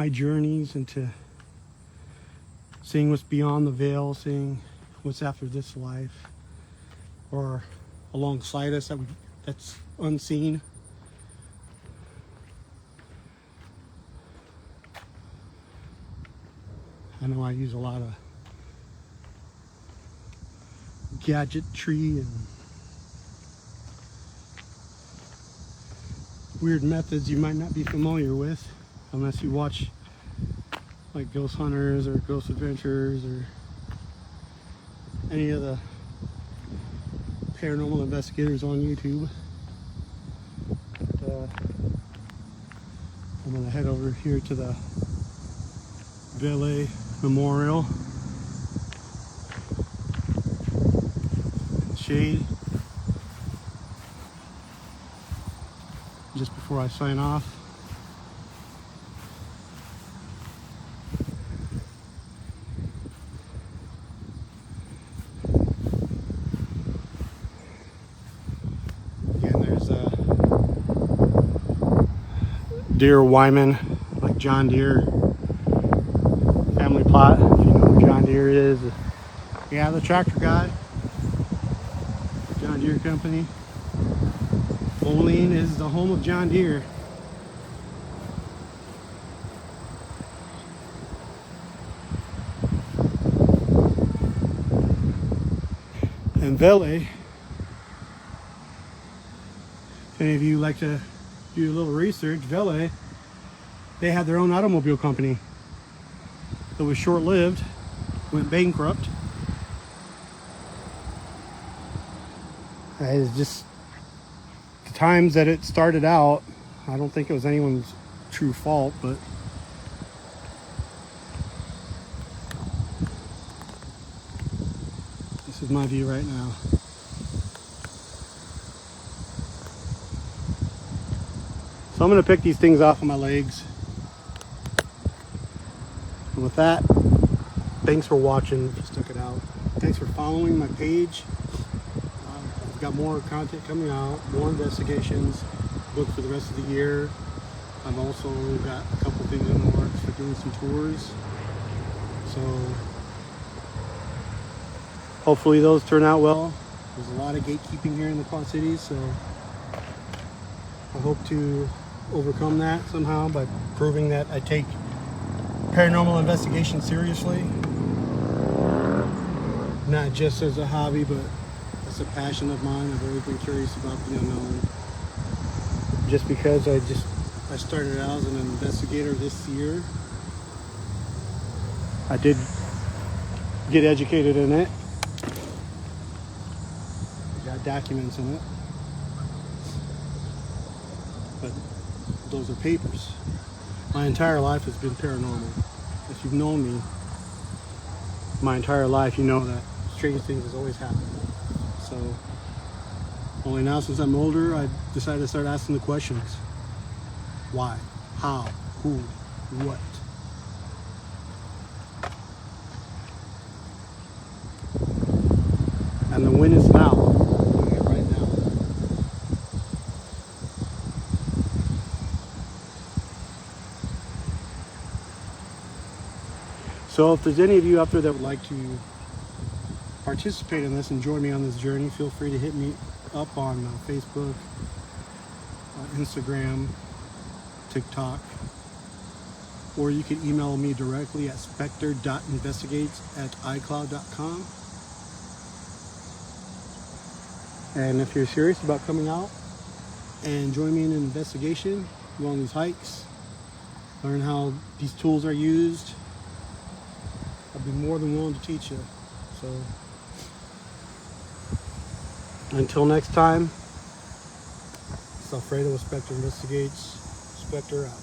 journeys into seeing what's beyond the veil, seeing what's after this life, or alongside us that's unseen. I know I use a lot of gadgetry and weird methods you might not be familiar with unless you watch like Ghost Hunters or Ghost Adventures or any of the paranormal investigators on YouTube. But, I'm gonna head over here to the Valet Memorial. Shade. Just before I sign off. Again, there's a Deere Wyman, like John Deere family plot. If you know who John Deere is, yeah, the tractor guy. John Deere company. Moline is the home of John Deere. And Valet, if any of you like to do a little research, Valet, they had their own automobile company that was short-lived, went bankrupt. It's just the times that it started out, I don't think it was anyone's true fault, but this is my view right now. So I'm going to pick these things off of my legs. And with that, thanks for watching if you stuck it out. Thanks for following my page. I've got more content coming out, more investigations, booked for the rest of the year. I've also got a couple things in the works for doing some tours. So hopefully those turn out well. There's a lot of gatekeeping here in the Quad Cities, so I hope to overcome that somehow by proving that I take paranormal investigation seriously. Not just as a hobby, but it's a passion of mine. I've always been curious about the unknown. Just because I started out as an investigator this year, I did get educated in it. Got documents in it. But those are papers. My entire life has been paranormal. If you've known me my entire life, you know that strange things has always happened. So only now, since I'm older, I decided to start asking the questions. Why? How? Who? What? And the win is now. I'm doing it right now. So if there's any of you out there that would like to participate in this and join me on this journey, feel free to hit me up on Facebook, Instagram, TikTok, or you can email me directly at spectre.investigates@icloud.com. And if you're serious about coming out and join me in an investigation, go on these hikes, learn how these tools are used, I'd be more than willing to teach you. So until next time, it's Alfredo with Spectre Investigates. Spectre out.